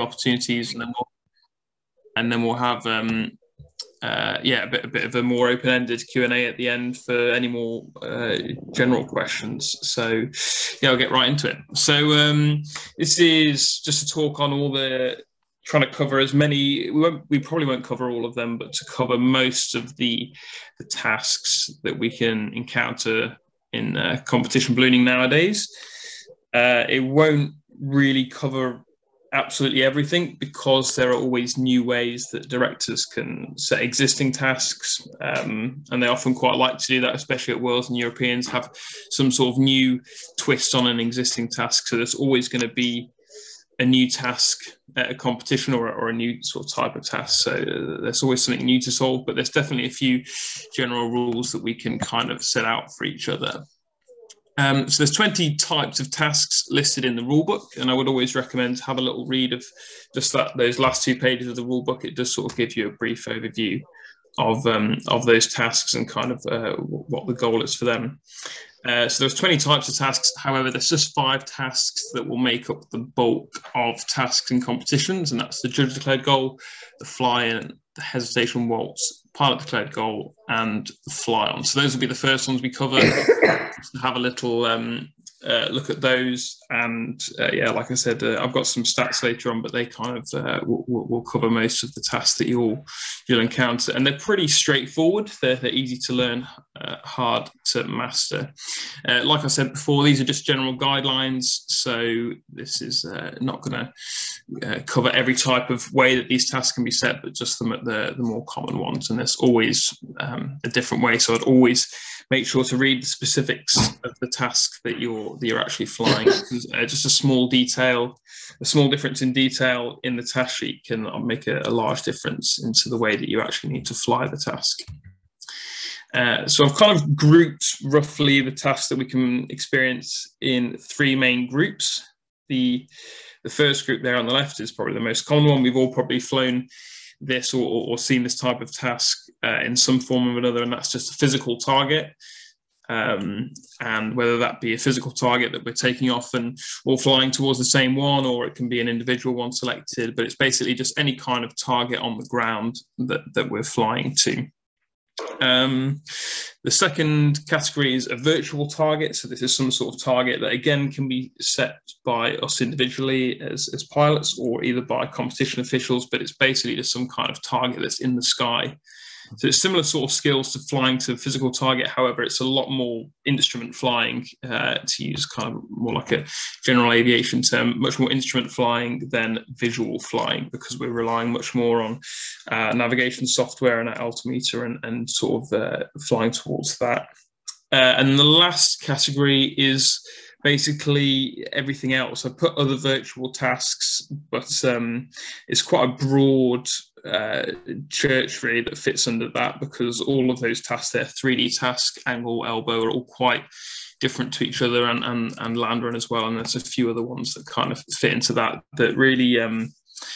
opportunities, and then we'll have a bit of a more open-ended Q&A at the end for any more general questions. So yeah, I'll get right into it. So this is just a talk on all the, trying to cover as many, we probably won't cover all of them, but to cover most of the tasks that we can encounter in competition ballooning nowadays. It won't really cover absolutely everything, because there are always new ways that directors can set existing tasks, and they often quite like to do that, especially at Worlds and Europeans, have some sort of new twist on an existing task. So there's always going to be a new task at a competition, or a new sort of type of task. So there's always something new to solve, but there's definitely a few general rules that we can kind of set out for each other. So there's 20 types of tasks listed in the rulebook, and I would always recommend have a little read of just those last 2 pages of the rulebook. It does sort of give you a brief overview of those tasks and kind of what the goal is for them. So there's 20 types of tasks. However, there's just 5 tasks that will make up the bulk of tasks in competitions, and that's the judge declared goal, the fly-in, the hesitation waltz, pilot declared goal, and the fly-on. So those will be the first ones we cover. To have a little look at those, and yeah, like I said, I've got some stats later on, but they kind of will cover most of the tasks that you'll encounter, and they're pretty straightforward. They're easy to learn, hard to master. Like I said before, these are just general guidelines, so this is not going to cover every type of way that these tasks can be set, but just the more common ones, and there's always a different way. So I'd always make sure to read the specifics of the task that you're actually flying. Just a small difference in detail in the task sheet can make a large difference into the way that you actually need to fly the task. So I've kind of grouped roughly the tasks that we can experience in 3 main groups. The first group there on the left is probably the most common one. We've all probably flown this or seen this type of task in some form or another, and that's just a physical target. And whether that be a physical target that we're taking off and all flying towards the same one, or it can be an individual one selected, but it's basically just any kind of target on the ground that we're flying to. The second category is a virtual target. So this is some sort of target that again can be set by us individually as pilots, or either by competition officials, but it's basically just some kind of target that's in the sky. So it's similar sort of skills to flying to a physical target. However, it's a lot more instrument flying, to use kind of more like a general aviation term, much more instrument flying than visual flying, because we're relying much more on navigation software and altimeter and sort of flying towards that. And the last category is basically everything else. I put other virtual tasks, but it's quite a broad church really that fits under that, because all of those tasks there, 3D task, angle, elbow, are all quite different to each other, and land run as well. And there's a few other ones that kind of fit into that really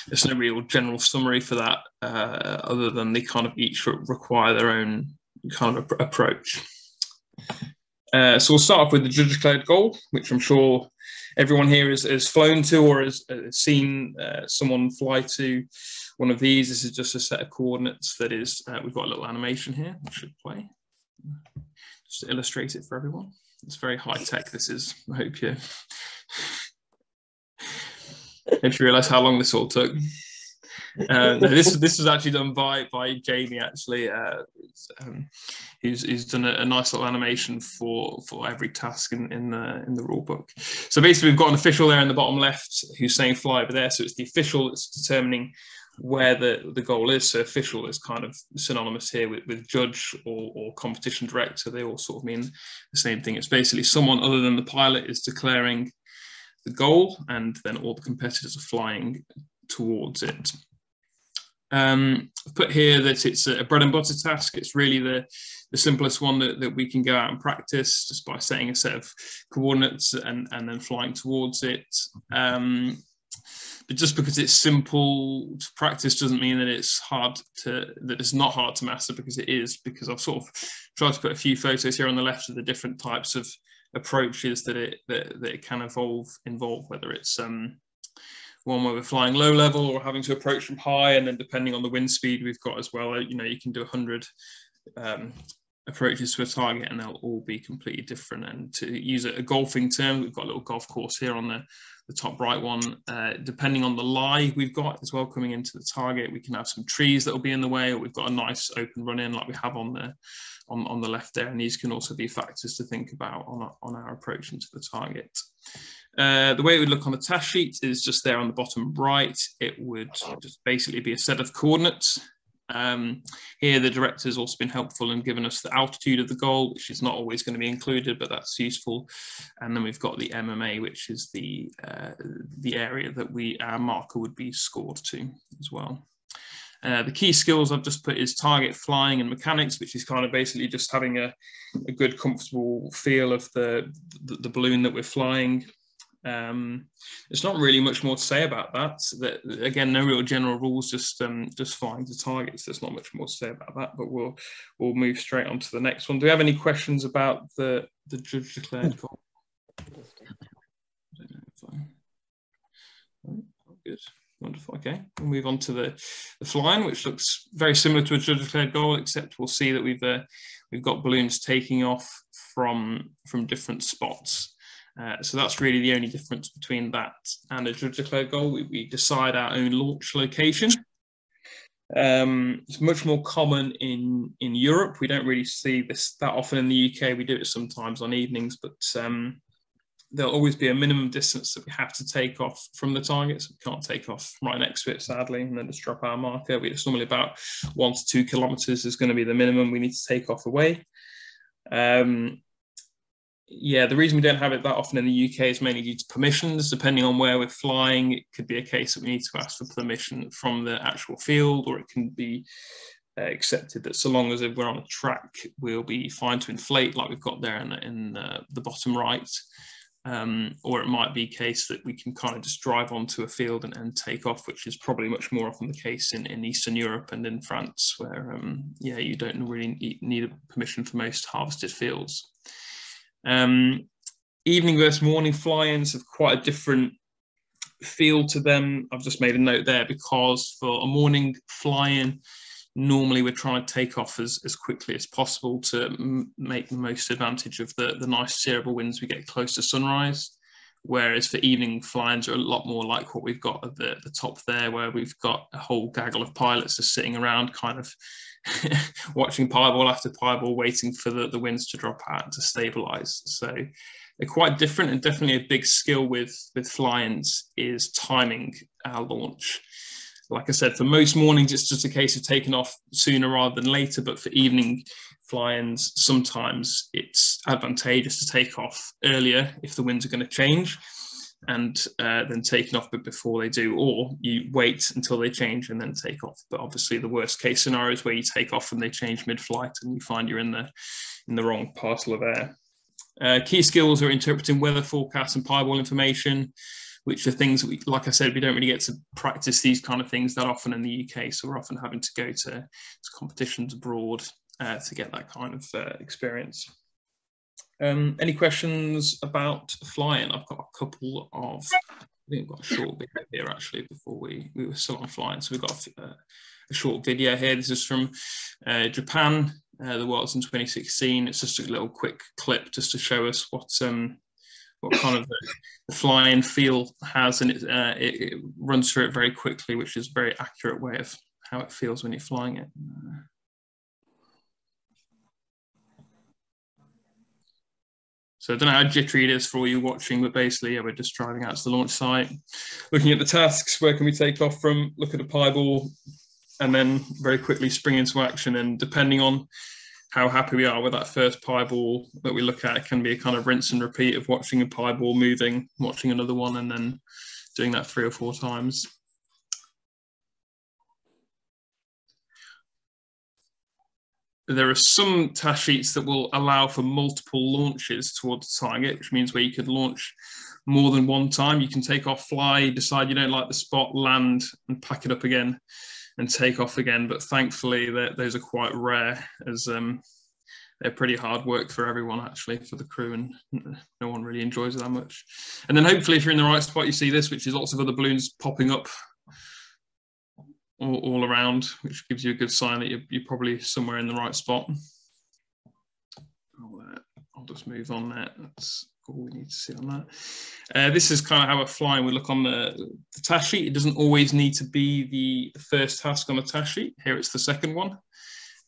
there's no real general summary for that, other than they kind of each require their own kind of approach. So we'll start off with the judge declared goal, which I'm sure everyone here has flown to or has seen someone fly to one of these. This is just a set of coordinates that is, we've got a little animation here which should play, just to illustrate it for everyone. It's very high tech, this is. I hope you realise how long this all took. This was actually done by Jamie, actually, who's done a nice little animation for every task in the rule book. So basically, we've got an official there in the bottom left who's saying fly over there. So it's the official that's determining where the goal is. So official is kind of synonymous here with judge or competition director. They all sort of mean the same thing. It's basically someone other than the pilot is declaring the goal, and then all the competitors are flying towards it. I've put here that it's a bread and butter task. It's really the simplest one that we can go out and practice just by setting a set of coordinates and then flying towards it. But just because it's simple to practice doesn't mean that it's not hard to master, because it is, because I've sort of tried to put a few photos here on the left of the different types of approaches that it can involve, whether it's one where we're flying low level or having to approach from high, and then depending on the wind speed we've got as well, you know, you can do 100 approaches to a target and they'll all be completely different. And to use a golfing term, we've got a little golf course here on the top right one. Depending on the lie we've got as well coming into the target, we can have some trees that will be in the way, or we've got a nice open run in like we have on the left there, and these can also be factors to think about on our approach into the target. The way it would look on the task sheet is just there on the bottom right. It would just basically be a set of coordinates. Here the director's also been helpful and given us the altitude of the goal, which is not always going to be included, but that's useful. And then we've got the MMA, which is the area that our marker would be scored to as well. The key skills I've just put is target, flying, and mechanics, which is kind of basically just having a good, comfortable feel of the balloon that we're flying. There's not really much more to say about that. Again, no real general rules, just flying to targets. There's not much more to say about that, but we'll move straight on to the next one. Do we have any questions about the judge declared goal? Good. Wonderful. Okay, we'll move on to the flying, which looks very similar to a judge declared goal, except we'll see that we've got balloons taking off from different spots. So that's really the only difference between that and a judge declared goal. We decide our own launch location. It's much more common in Europe. We don't really see this that often in the UK. We do it sometimes on evenings, but there'll always be a minimum distance that we have to take off from the target. So we can't take off right next to it, sadly, and then just drop our marker. It's normally about 1 to 2 kilometers is going to be the minimum we need to take off away. Yeah, the reason we don't have it that often in the UK is mainly due to permissions. Depending on where we're flying, it could be a case that we need to ask for permission from the actual field, or it can be accepted that so long as we're on a track, we'll be fine to inflate like we've got there in the bottom right. Or it might be a case that we can kind of just drive onto a field and take off, which is probably much more often the case in Eastern Europe and in France, where yeah, you don't really need a permission for most harvested fields. Evening versus morning fly-ins have quite a different feel to them. I've just made a note there because for a morning fly-in, normally we're trying to take off as quickly as possible to make the most advantage of the nice steerable winds we get close to sunrise. Whereas for evening fly-ins are a lot more like what we've got at the top there, where we've got a whole gaggle of pilots just sitting around kind of watching pieball after pieball, waiting for the winds to drop out to stabilize. So they're quite different, and definitely a big skill with fly-ins is timing our launch. Like I said, for most mornings, it's just a case of taking off sooner rather than later. But for evening fly-ins, sometimes it's advantageous to take off earlier if the winds are going to change, and then taking off before they do, or you wait until they change and then take off. But obviously the worst case scenario is where you take off and they change mid-flight and you find you're in the wrong parcel of air. Key skills are interpreting weather forecasts and pieball information, which are things that like I said, we don't really get to practice these kind of things that often in the UK. So we're often having to go to competitions abroad to get that kind of experience. Any questions about flying? I've got a couple of, I think we've got a short video here actually before we were still on flying. So we've got a short video here. This is from Japan, the Waltz in 2016. It's just a little quick clip just to show us what kind of the flying feel has, and it runs through it very quickly, which is a very accurate way of how it feels when you're flying it. So I don't know how jittery it is for all you watching, but basically, yeah, we're just driving out to the launch site, looking at the tasks, where can we take off from, look at a pieball, and then very quickly spring into action. And depending on how happy we are with that first pieball that we look at, it can be a kind of rinse and repeat of watching a pieball moving, watching another one, and then doing that 3 or 4 times. There are some task sheets that will allow for multiple launches towards the target, which means where you could launch more than one time. You can take off, fly, decide you don't like the spot, land, and pack it up again and take off again. But thankfully, those are quite rare, as they're pretty hard work for everyone, actually, for the crew, and no one really enjoys it that much. And then hopefully if you're in the right spot, you see this, which is lots of other balloons popping up all around, which gives you a good sign that you're probably somewhere in the right spot. I'll just move on there. That's all we need to see on that. This is kind of how we're flying. We look on the task sheet. It doesn't always need to be the first task on the task sheet. Here it's the second one.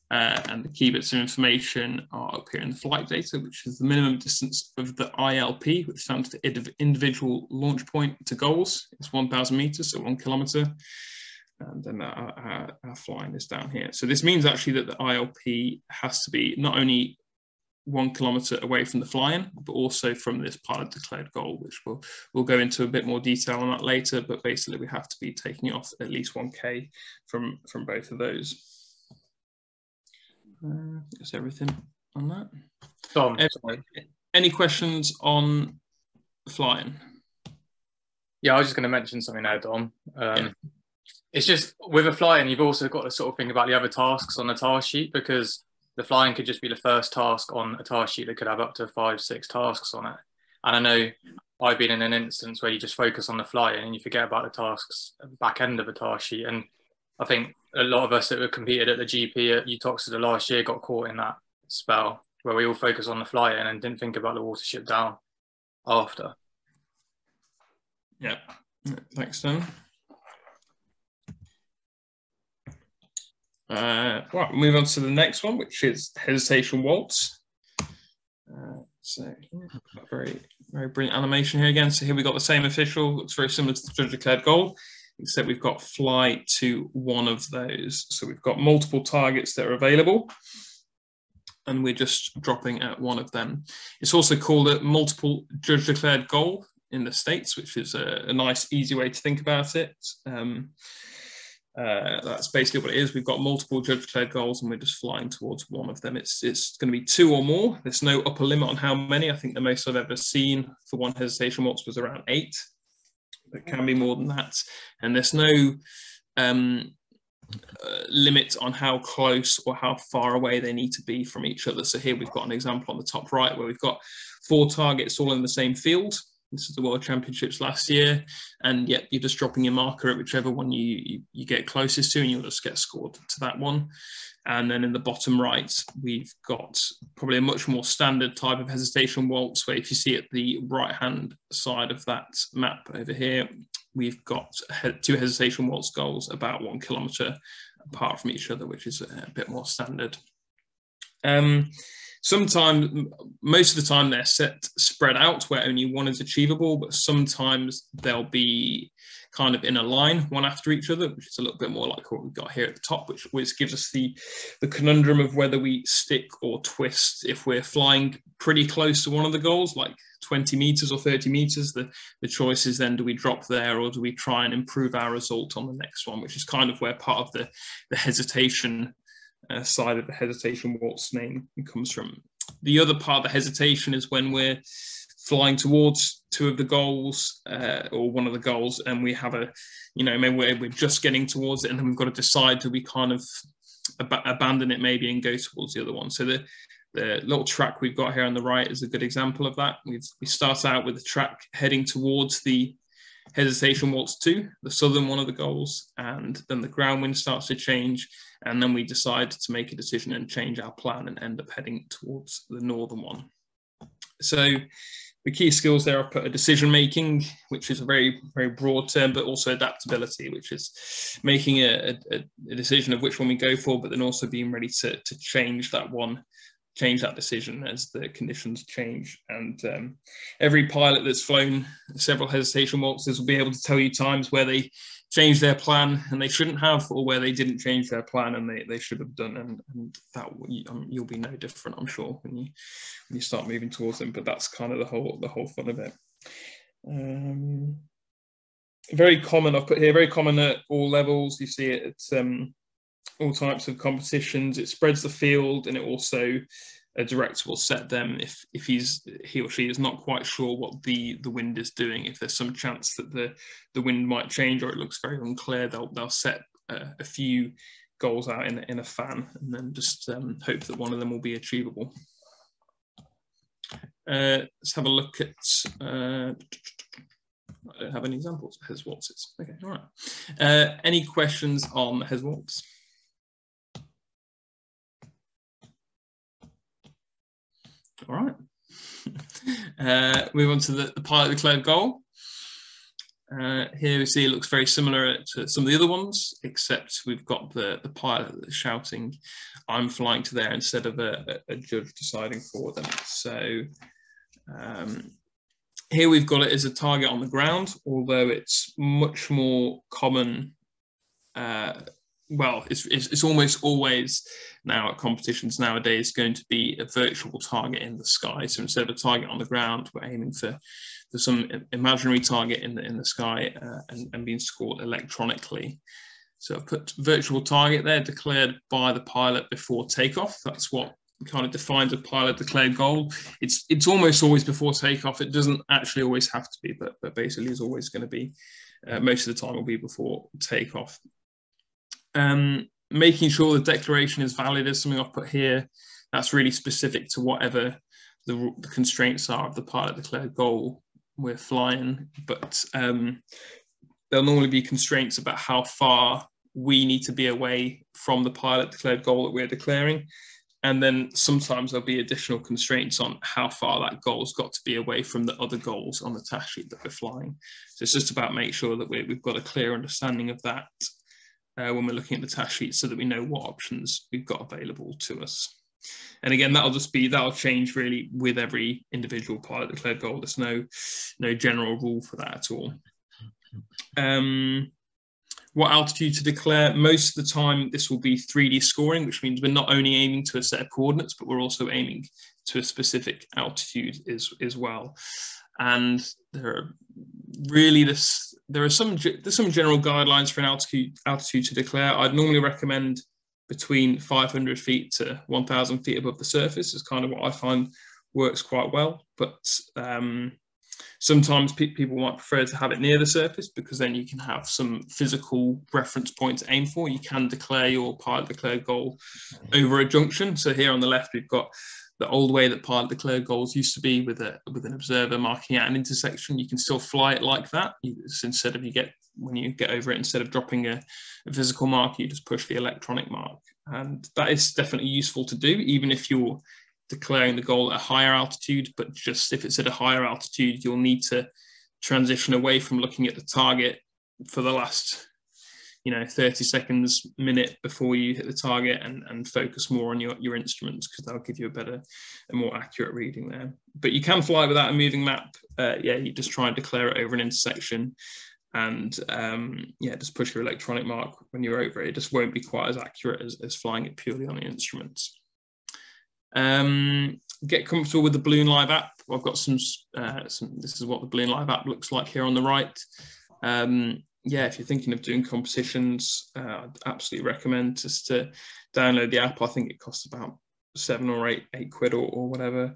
And the key bits of information are up here in the flight data, which is the minimum distance of the ILP, which stands for individual launch point to goals. It's 1,000 meters, so 1 kilometer. And then our flying is down here. So this means actually that the ILP has to be not only 1 kilometer away from the fly-in, but also from this pilot declared goal, which we'll go into a bit more detail on that later. But basically, we have to be taking off at least 1K from both of those. That's everything on that. Dom, any questions on flying? Yeah, I was just going to mention something there, Dom. It's just with a flying, you've also got to sort of think about the other tasks on the task sheet, because the flying could just be the first task on a task sheet that could have up to 5-6 tasks on it. And I know I've been in an instance where you just focus on the flying and you forget about the tasks at the back end of a task sheet. And I think a lot of us that were competed at the GP at Uttoxeter last year got caught in that spell where we all focus on the flying and didn't think about the Watership Down after. Yeah, thanks, Dan. Right, move on to the next one, which is hesitation waltz. So very brilliant animation here again. So here we've got the same official. It's very similar to the judge declared goal, except we've got fly to one of those. So we've got multiple targets that are available, and we're just dropping at one of them. It's also called a multiple judge declared goal in the States, which is a nice, easy way to think about it. That's basically what it is. We've got multiple judge declared goals and we're just flying towards one of them. It's going to be 2 or more. There's no upper limit on how many. I think the most I've ever seen for one hesitation waltz was around 8. It can be more than that. And there's no limit on how close or how far away they need to be from each other. So here we've got an example on the top right where we've got 4 targets all in the same field. This is the World Championships last year, and yet you're just dropping your marker at whichever one you get closest to, and you'll just get scored to that one. And then in the bottom right, we've got probably a much more standard type of hesitation waltz, where if you see at the right-hand side of that map over here, we've got 2 hesitation waltz goals about 1 kilometer apart from each other, which is a bit more standard. Sometimes, most of the time they're set spread out where only one is achievable, but sometimes they'll be kind of in a line, one after each other, which is a little bit more like what we've got here at the top, which gives us the conundrum of whether we stick or twist. If we're flying pretty close to one of the goals, like 20 meters or 30 meters, the choice is then, do we drop there or do we try and improve our result on the next one, which is kind of where part of the hesitation side of the hesitation waltz name comes from. The other part of the hesitation is when we're flying towards 2 of the goals or one of the goals, and we have maybe we're just getting towards it, and then we've got to decide, do we kind of abandon it maybe and go towards the other one. So the little track we've got here on the right is a good example of that. We start out with the track heading towards the hesitation waltz 2, the southern one of the goals, and then the ground wind starts to change, and then we decide to make a decision and change our plan and end up heading towards the northern one. So the key skills there are put a decision making, which is a very, very broad term, but also adaptability, which is making a decision of which one we go for, but then also being ready to change that decision as the conditions change. And every pilot that's flown several hesitation waltzes will be able to tell you times where they changed their plan and they shouldn't have, or where they didn't change their plan and they should have done, and that you'll be no different, I'm sure, when you start moving towards them. But that's kind of the whole fun of it. Very common, I've put here, very common at all levels. You see it at all types of competitions. It spreads the field, and it also, a director will set them if he or she is not quite sure what the wind is doing. If there's some chance that the wind might change or it looks very unclear, they'll set a few goals out in a fan, and then just hope that one of them will be achievable. Let's have a look at, I don't have any examples of Hare waltzes. Okay, all right. Any questions on Hare waltz? All right. Move on to the pilot declared goal. Here we see it looks very similar to some of the other ones, except we've got the pilot shouting, "I'm flying to there," instead of a judge deciding for them. So here we've got it as a target on the ground, although it's much more common. Well, it's almost always now at competitions nowadays going to be a virtual target in the sky. So instead of a target on the ground, we're aiming for some imaginary target in the sky and being scored electronically. So I've put virtual target there, declared by the pilot before takeoff. That's what kind of defines a pilot declared goal. It's almost always before takeoff. It doesn't actually always have to be, but basically is always going to be, most of the time will be before takeoff. Making sure the declaration is valid is something I've put here. That's really specific to whatever the constraints are of the pilot declared goal we're flying, but there'll normally be constraints about how far we need to be away from the pilot declared goal that we're declaring, and then sometimes there'll be additional constraints on how far that goal's got to be away from the other goals on the task sheet that we're flying. So it's just about making sure that we've got a clear understanding of that when we're looking at the task sheet, so that we know what options we've got available to us. And again, that'll change really with every individual pilot declared goal. There's no general rule for that at all. What altitude to declare? Most of the time, this will be 3D scoring, which means we're not only aiming to a set of coordinates, but we're also aiming to a specific altitude as well. And there's some general guidelines for an altitude to declare. I'd normally recommend between 500 feet to 1,000 feet above the surface is kind of what I find works quite well. But sometimes people might prefer to have it near the surface, because then you can have some physical reference point to aim for. You can declare your pilot declared goal over a junction. So here on the left, we've got the old way that pilot declared goals used to be with an observer marking out an intersection. You can still fly it like that. When you get over it, instead of dropping a physical mark, you just push the electronic mark. And that is definitely useful to do, even if you're declaring the goal at a higher altitude. But just if it's at a higher altitude, you'll need to transition away from looking at the target for the last 30 seconds, minute before you hit the target, and focus more on your instruments, because that'll give you a more accurate reading there. But you can fly without a moving map. You just try and declare it over an intersection, and just push your electronic mark when you're over it. It just won't be quite as accurate as flying it purely on the instruments. Get comfortable with the Balloon Live app. I've got some this is what the Balloon Live app looks like here on the right. If you're thinking of doing competitions, I'd absolutely recommend just to download the app. I think it costs about £7 or £8 or whatever.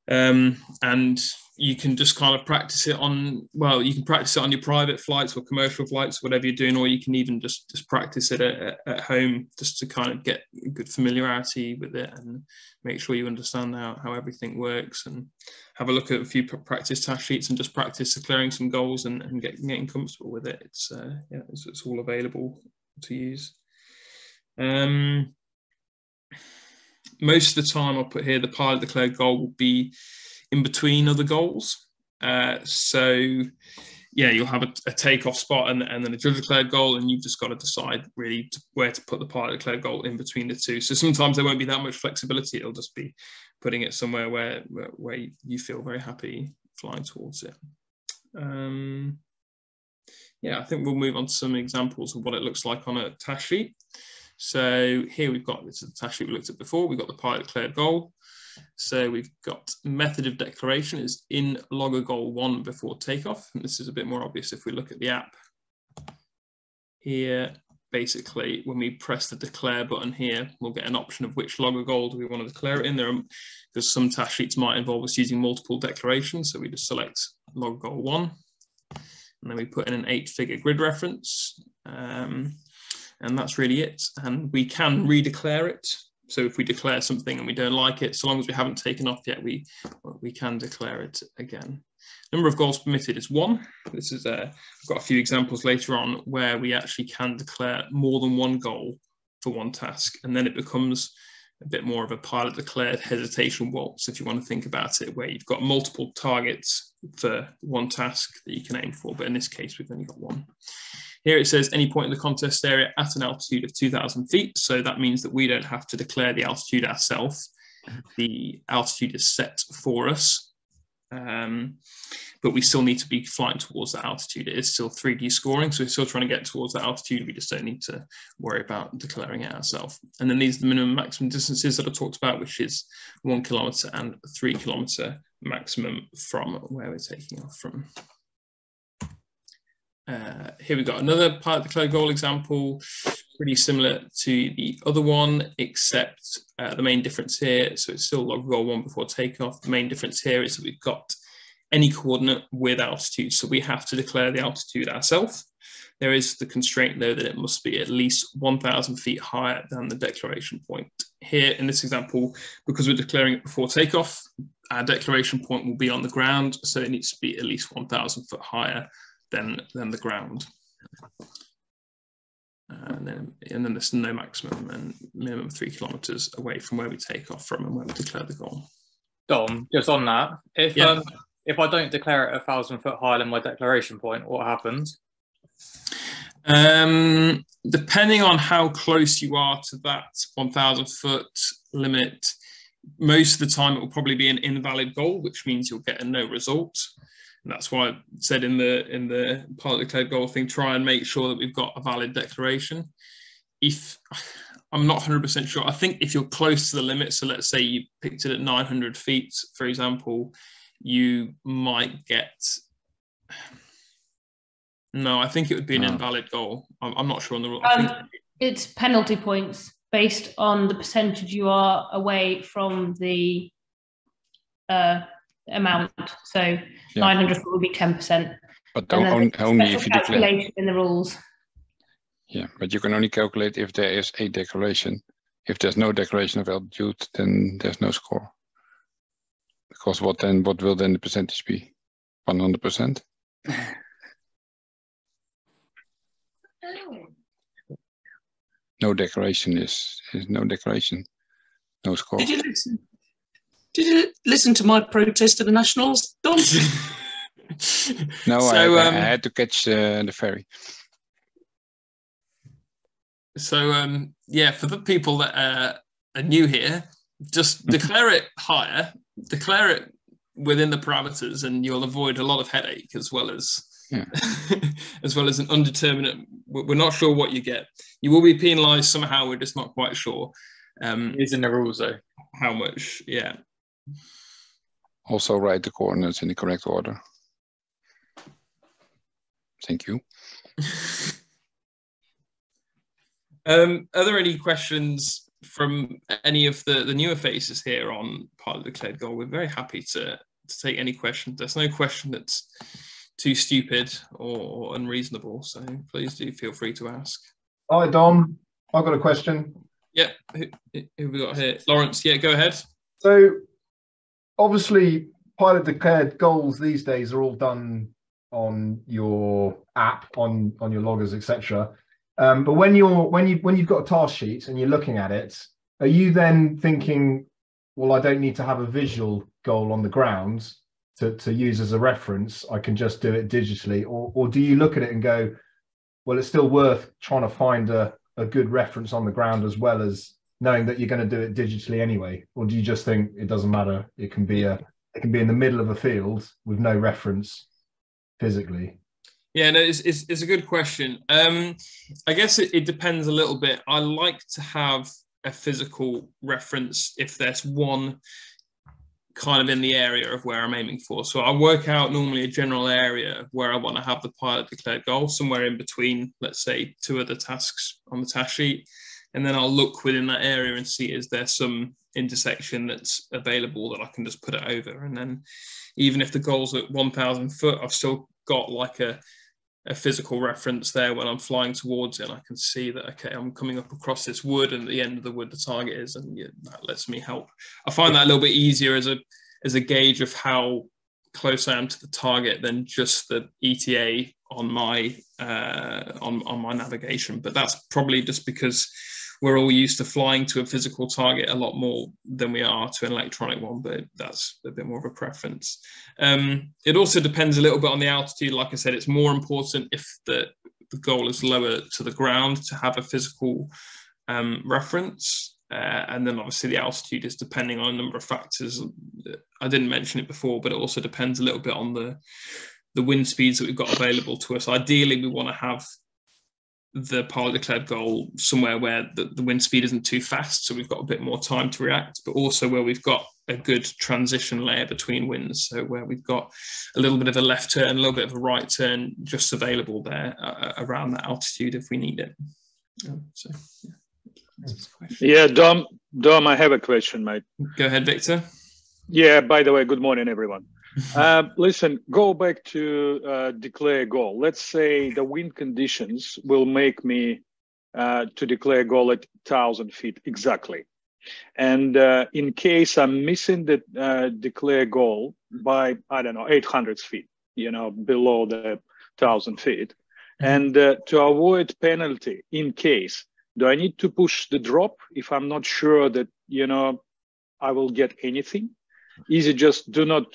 And you can just kind of practice it on, you can practice it on your private flights or commercial flights, whatever you're doing, or you can even just practice it at home, just to kind of get good familiarity with it and make sure you understand how everything works, and have a look at a few practice task sheets and just practice declaring some goals and getting comfortable with it. It's all available to use. Most of the time I'll put here the pilot declared goal will be in between other goals. You'll have a takeoff spot and then a judge declared goal, and you've just got to decide really where to put the pilot declared goal in between the two. So sometimes there won't be that much flexibility. It'll just be putting it somewhere where you feel very happy flying towards it. I think we'll move on to some examples of what it looks like on a task sheet. So here we've got, this is the task sheet we looked at before. We've got the pilot declared goal. So we've got method of declaration is in logger goal 1 before takeoff. And this is a bit more obvious if we look at the app. Here, basically, when we press the declare button here, we'll get an option of which logger goal do we want to declare it in. Because some task sheets might involve us using multiple declarations. So we just select logger goal 1. And then we put in an 8-figure grid reference. And that's really it. And we can redeclare it. So if we declare something and we don't like it, so long as we haven't taken off yet, we can declare it again. Number of goals permitted is 1. This is I've got a few examples later on where we actually can declare more than 1 goal for one task, and then it becomes a bit more of a pilot declared hesitation waltz, if you want to think about it, where you've got multiple targets for one task that you can aim for, but in this case we've only got 1. Here it says any point in the contest area at an altitude of 2,000 feet. So that means that we don't have to declare the altitude ourselves. The altitude is set for us, but we still need to be flying towards that altitude. It is still 3D scoring, so we're still trying to get towards that altitude. We just don't need to worry about declaring it ourselves. And then these are the minimum and maximum distances that I talked about, which is 1 kilometre and 3 kilometre maximum from where we're taking off from. Here we've got another pilot declared goal example, pretty similar to the other one, except the main difference here, so it's still log goal 1 before takeoff. The main difference here is that we've got any coordinate with altitude, so we have to declare the altitude ourselves. There is the constraint though that it must be at least 1,000 feet higher than the declaration point. Here in this example, because we're declaring it before takeoff, our declaration point will be on the ground, so it needs to be at least 1,000 foot higher than the ground. And then there's no maximum and minimum 3 kilometers away from where we take off from and where we declare the goal. Dom, just on that, if I don't declare it 1,000 foot higher than my declaration point, what happens? Depending on how close you are to that 1,000 foot limit, most of the time it will probably be an invalid goal, which means you'll get a no result. And that's why I said in the pilot declared goal thing, try and make sure that we've got a valid declaration. If I'm not 100% sure, I think if you're close to the limit, so let's say you picked it at 900 feet, for example, you might get. No, I think it would be an invalid goal. I'm not sure on the rule. It's penalty points based on the percentage you are away from the amount. So 900 would be 10%. But only if you declare in the rules. Yeah, but you can only calculate if there is a declaration. If there's no declaration of altitude, then there's no score. Because what will then the percentage be? 100%? No declaration is no declaration, no score. Did you listen to my protest at the Nationals, Dom? No, so, I had to catch the ferry. So for the people that are new here, just declare it higher, declare it within the parameters, and you'll avoid a lot of headache as well as as well as an undeterminate. We're not sure what you get. You will be penalised somehow. We're just not quite sure. It's in the rules though. How much? Yeah. Also write the coordinates in the correct order. Thank you. Are there any questions from any of the newer faces here on pilot declared goal? We're very happy to take any questions. There's no question that's too stupid or unreasonable, so please do feel free to ask. Hi, Dom. I've got a question. Yeah, who we got here? Lawrence, yeah, go ahead. So, obviously, pilot declared goals these days are all done on your app, on your loggers, etc. But when you've got a task sheet and you're looking at it, are you then thinking, well, I don't need to have a visual goal on the ground to use as a reference, I can just do it digitally? Or do you look at it and go, well, it's still worth trying to find a good reference on the ground as well as knowing that you're going to do it digitally anyway? Or do you just think it doesn't matter, it can be in the middle of a field with no reference physically? Yeah, no, it's a good question. I guess it depends a little bit. I like to have a physical reference if there's one kind of in the area of where I'm aiming for. So I work out normally a general area of where I want to have the pilot declared goal, somewhere in between, let's say, 2 other tasks on the task sheet. And then I'll look within that area and see, is there some intersection that's available that I can just put it over? And then even if the goal's at 1,000 foot, I've still got like a a physical reference there when I'm flying towards it, and I can see that, okay, I'm coming up across this wood, and at the end of the wood the target is, and yeah, that lets me help. I find that a little bit easier as a gauge of how close I am to the target than just the ETA on my navigation. But that's probably just because we're all used to flying to a physical target a lot more than we are to an electronic one, but that's a bit more of a preference. It also depends a little bit on the altitude. Like I said, it's more important if the goal is lower to the ground to have a physical reference. And then obviously the altitude is depending on a number of factors. I didn't mention it before, but it also depends a little bit on the wind speeds that we've got available to us. Ideally, we want to have the pilot declared goal somewhere where the wind speed isn't too fast, so we've got a bit more time to react, but also where we've got a good transition layer between winds, so where we've got a little bit of a left turn, a little bit of a right turn just available there around that altitude if we need it. So, yeah, Dom, I have a question, mate. Go ahead, Victor. Yeah, by the way, good morning, everyone. Listen, go back to declare goal. Let's say the wind conditions will make me to declare goal at 1,000 feet exactly. And in case I'm missing the declare goal by, I don't know, 800 feet, below the 1,000 feet. And to avoid penalty in case, do I need to push the drop if I'm not sure that, I will get anything? Is it just do not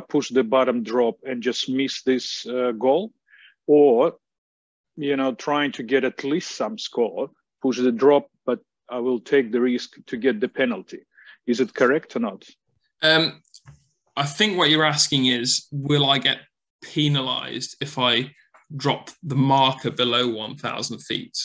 push the bottom drop and just miss this goal, or trying to get at least some score, push the drop, but I will take the risk to get the penalty? Is it correct or not? I think what you're asking is, will I get penalized if I drop the marker below 1,000 feet?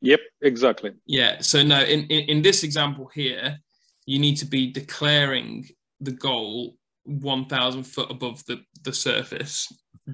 Yep, exactly. Yeah. So no, in this example here, you need to be declaring the goal 1,000 foot above the surface,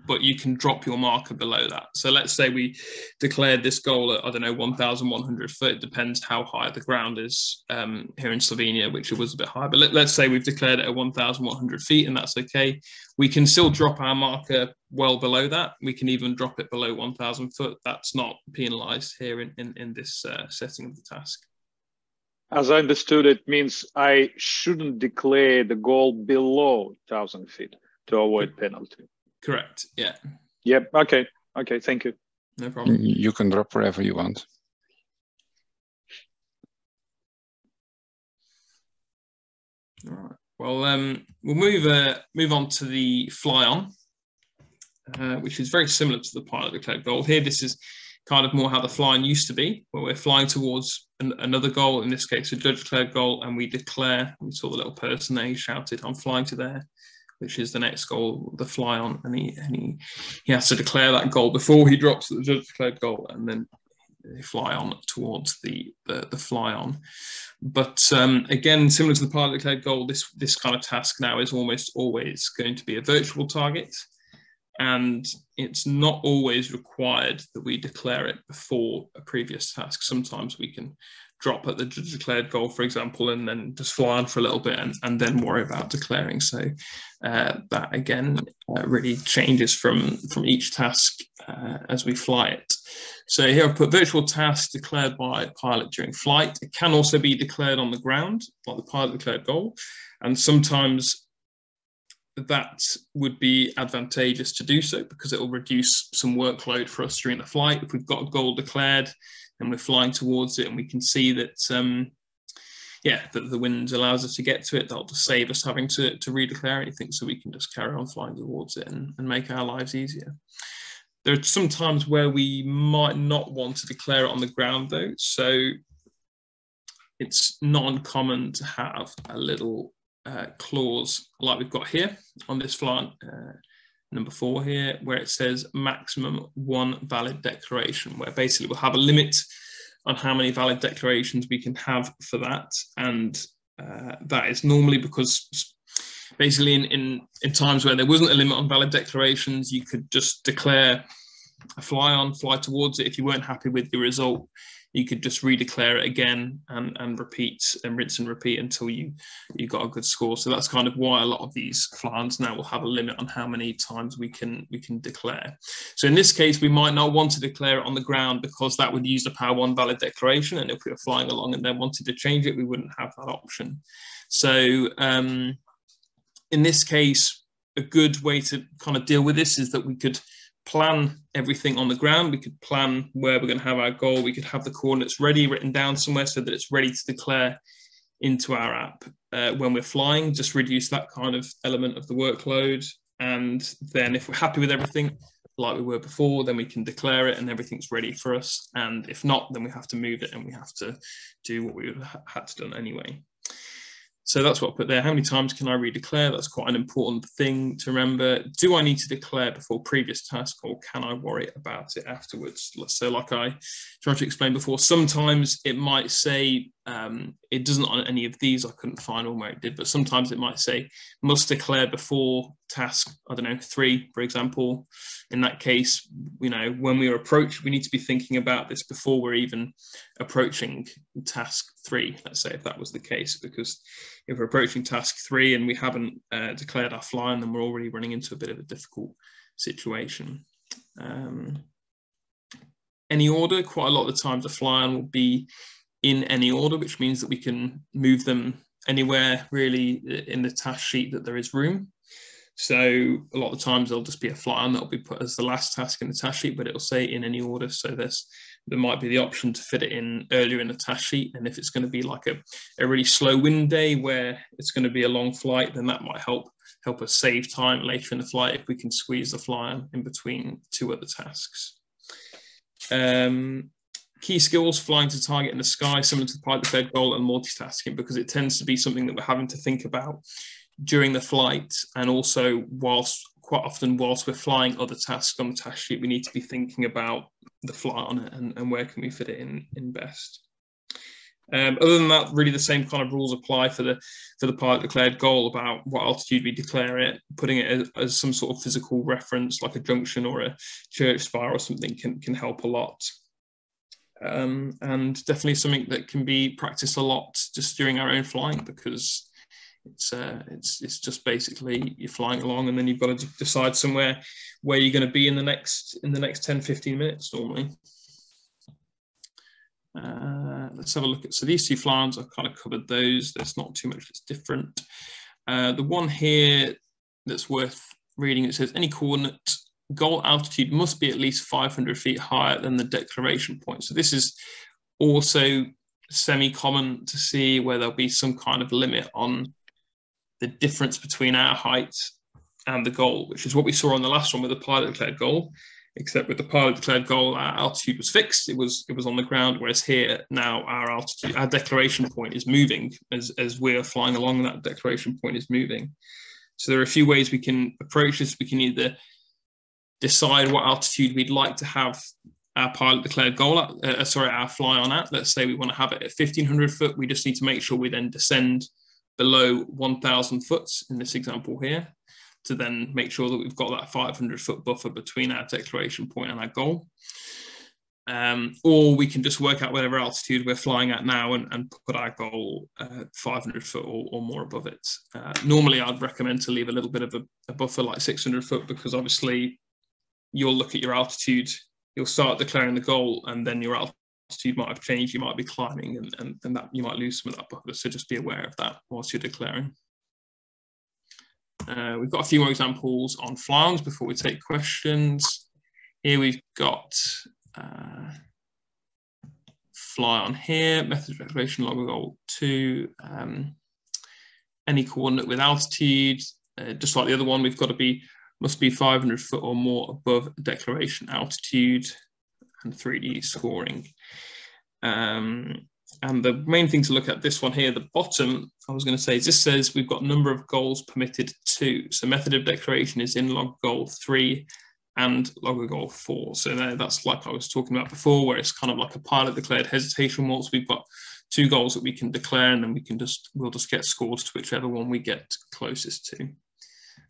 but you can drop your marker below that. So let's say we declared this goal at, I don't know, 1,100 foot. It depends how high the ground is here in Slovenia, which it was a bit high. But let's say we've declared it at 1,100 feet, and that's okay. We can still drop our marker well below that. We can even drop it below 1,000 foot. That's not penalised here in this setting of the task. As I understood, it means I shouldn't declare the goal below 1,000 feet to avoid penalty. Correct. Yeah. Yep. Okay. Thank you. No problem. You can drop wherever you want. All right. Well, we'll move on to the fly on, which is very similar to the pilot declared goal. Here, this is kind of more how the flying used to be, where we're flying towards another goal, in this case a judge declared goal, and we saw the little person there, he shouted, "I'm flying to there," which is the next goal, the fly on, and he has to declare that goal before he drops the judge declared goal, and then they fly on towards the fly on. But again, similar to the pilot declared goal, this kind of task now is almost always going to be a virtual target. And it's not always required that we declare it before a previous task. Sometimes we can drop at the declared goal, for example, and then just fly on for a little bit and then worry about declaring. So that, again, really changes from each task as we fly it. So here I've put virtual task declared by pilot during flight. It can also be declared on the ground, like the pilot declared goal. And sometimes that would be advantageous to do so because it will reduce some workload for us during the flight. If we've got a goal declared and we're flying towards it and we can see that, that the wind allows us to get to it, that'll just save us having to redeclare anything, so we can just carry on flying towards it and make our lives easier. There are some times where we might not want to declare it on the ground though, so it's not uncommon to have a little clause like we've got here on this fly number 4 here, where it says maximum 1 valid declaration, where basically we'll have a limit on how many valid declarations we can have for that. And that is normally because basically in times where there wasn't a limit on valid declarations, you could just declare a fly on, fly towards it. If you weren't happy with your result, you could just redeclare it again and repeat and rinse and repeat until you got a good score. So that's kind of why a lot of these fly-ons now will have a limit on how many times we can declare. So in this case, we might not want to declare it on the ground because that would use the power one valid declaration. And if we were flying along and then wanted to change it, we wouldn't have that option. So in this case, a good way to kind of deal with this is that we could plan everything on the ground. We could plan where we're going to have our goal. We could have the coordinates ready, written down somewhere so that it's ready to declare into our app when we're flying. Just reduce that kind of element of the workload. And then if we're happy with everything, like we were before, then we can declare it and everything's ready for us. And if not, then we have to move it and we have to do what we had to done anyway. So that's what I put there. How many times can I redeclare? That's quite an important thing to remember. Do I need to declare before previous task, or can I worry about it afterwards? So like I tried to explain before, sometimes it might say, it doesn't on any of these, I couldn't find one where it did, but sometimes it might say must declare before task, I don't know, 3, for example. In that case, you know, when we approach, we need to be thinking about this before we're even approaching task 3, let's say, if that was the case, because if we're approaching task 3 and we haven't declared our fly-on, then we're already running into a bit of a difficult situation. Any order, quite a lot of the times a fly-on will be in any order, which means that we can move them anywhere really in the task sheet that there is room. So a lot of the times there'll just be a fly-on that'll be put as the last task in the task sheet, but it'll say in any order. So there might be the option to fit it in earlier in the task sheet. And if it's going to be like a really slow wind day where it's going to be a long flight, then that might help us save time later in the flight if we can squeeze the fly-on in between 2 other tasks. Key skills, flying to target in the sky, similar to the pilot declared goal, and multitasking, because it tends to be something that we're having to think about during the flight, and also quite often whilst we're flying other tasks on the task sheet, we need to be thinking about the flight on it and where can we fit it in best. Other than that, really the same kind of rules apply for the pilot declared goal about what altitude we declare it. Putting it as some sort of physical reference, like a junction or a church spire or something, can help a lot. And definitely something that can be practiced a lot just during our own flying, because it's just basically you're flying along and then you've got to decide somewhere where you're going to be in the next 10-15 minutes normally. Let's have a look at, so these 2 fly-ons, I've kind of covered those. There's not too much that's different. The one here that's worth reading, it says any coordinate goal altitude must be at least 500 feet higher than the declaration point. So this is also semi-common to see where there'll be some kind of limit on the difference between our height and the goal, which is what we saw on the last one with the pilot declared goal, except with the pilot declared goal, our altitude was fixed. It was on the ground, whereas here now our altitude, our declaration point is moving as we're flying along, that declaration point is moving. So there are a few ways we can approach this. We can either decide what altitude we'd like to have our pilot declared goal at, our fly on at. Let's say we want to have it at 1,500 foot. We just need to make sure we then descend below 1,000 foot in this example here, to then make sure that we've got that 500 foot buffer between our declaration point and our goal. Or we can just work out whatever altitude we're flying at now and put our goal 500 foot or more above it. Normally, I'd recommend to leave a little bit of a buffer like 600 foot, because obviously you'll look at your altitude, you'll start declaring the goal, and then your altitude might have changed. You might be climbing, and that you might lose some of that buffer. So just be aware of that whilst you're declaring. We've got a few more examples on fly-ons before we take questions. Here we've got fly-on here, method of declaration, log goal 2, any coordinate with altitude. Just like the other one, we've got to must be 500 foot or more above declaration altitude, and 3D scoring. And the main thing to look at this one here, the bottom, I was going to say, is this says we've got number of goals permitted 2. So method of declaration is in log goal 3 and log goal 4. So that's like I was talking about before, where it's kind of like a pilot declared hesitation waltz. We've got 2 goals that we can declare, and then we'll just get scores to whichever one we get closest to.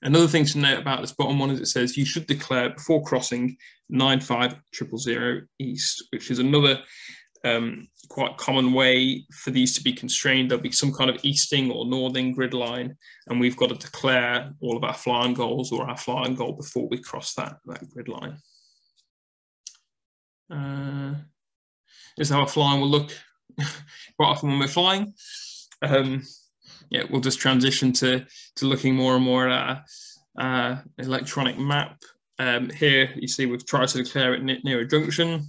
Another thing to note about this bottom one is it says you should declare before crossing 95000 east, which is another quite common way for these to be constrained. There'll be some kind of easting or northing grid line, and we've got to declare all of our flying goals or our flying goal before we cross that grid line. This is how a flying will look quite often when we're flying. Yeah, we'll just transition to looking more and more at our electronic map. Here you see we've tried to declare it near a junction,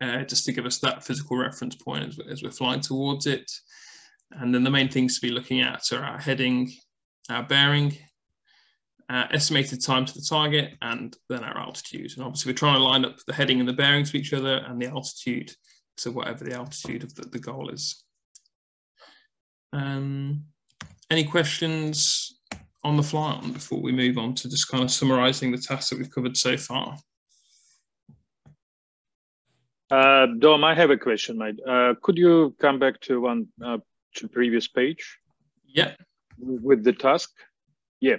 just to give us that physical reference point as we're flying towards it. And then the main things to be looking at are our heading, our bearing, estimated time to the target, and then our altitude. And obviously we're trying to line up the heading and the bearing to each other and the altitude to whatever the altitude of the goal is. Any questions on the fly on before we move on to just kind of summarising the tasks that we've covered so far? Dom, I have a question, mate. Could you come back to one to previous page? Yeah. With the task? Yeah.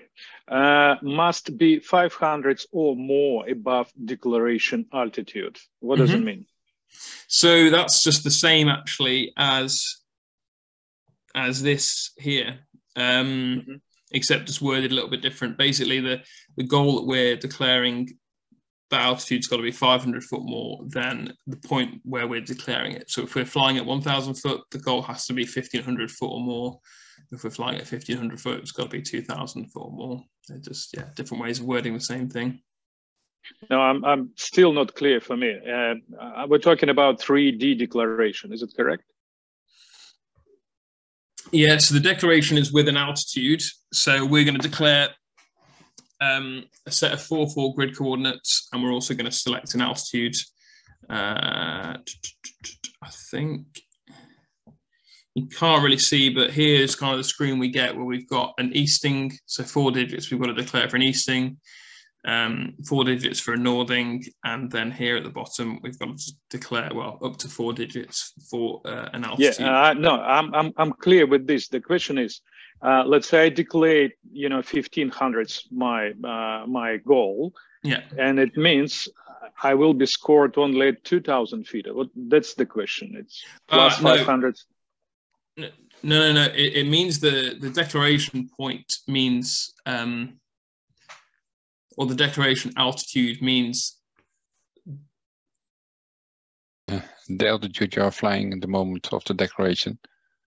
Must be 500 or more above declaration altitude. What does it mean? So that's just the same actually as this here, except just worded a little bit different. Basically, the goal that we're declaring, the altitude's got to be 500 foot more than the point where we're declaring it. So if we're flying at 1,000 foot, the goal has to be 1,500 foot or more. If we're flying at 1,500 foot, it's got to be 2,000 foot or more. They're just, yeah, different ways of wording the same thing. No, I'm still not clear for me. We're talking about 3D declaration, is it correct? Yeah, so the declaration is with an altitude. So we're going to declare a set of 4-4 grid coordinates, and we're also going to select an altitude. I think you can't really see, but here's kind of the screen we get where we've got an easting. So 4 digits we've got to declare for an easting, 4 digits for a northing, and then here at the bottom we've got to declare, well, up to 4 digits for an altitude. Yeah, no, I'm clear with this. The question is, let's say I declare, 1,500 my goal, yeah, and it means I will be scored only at 2,000 feet. That's the question. It's plus 500. No. It means the declaration point means, or the declaration altitude means the altitude you are flying at the moment of the declaration.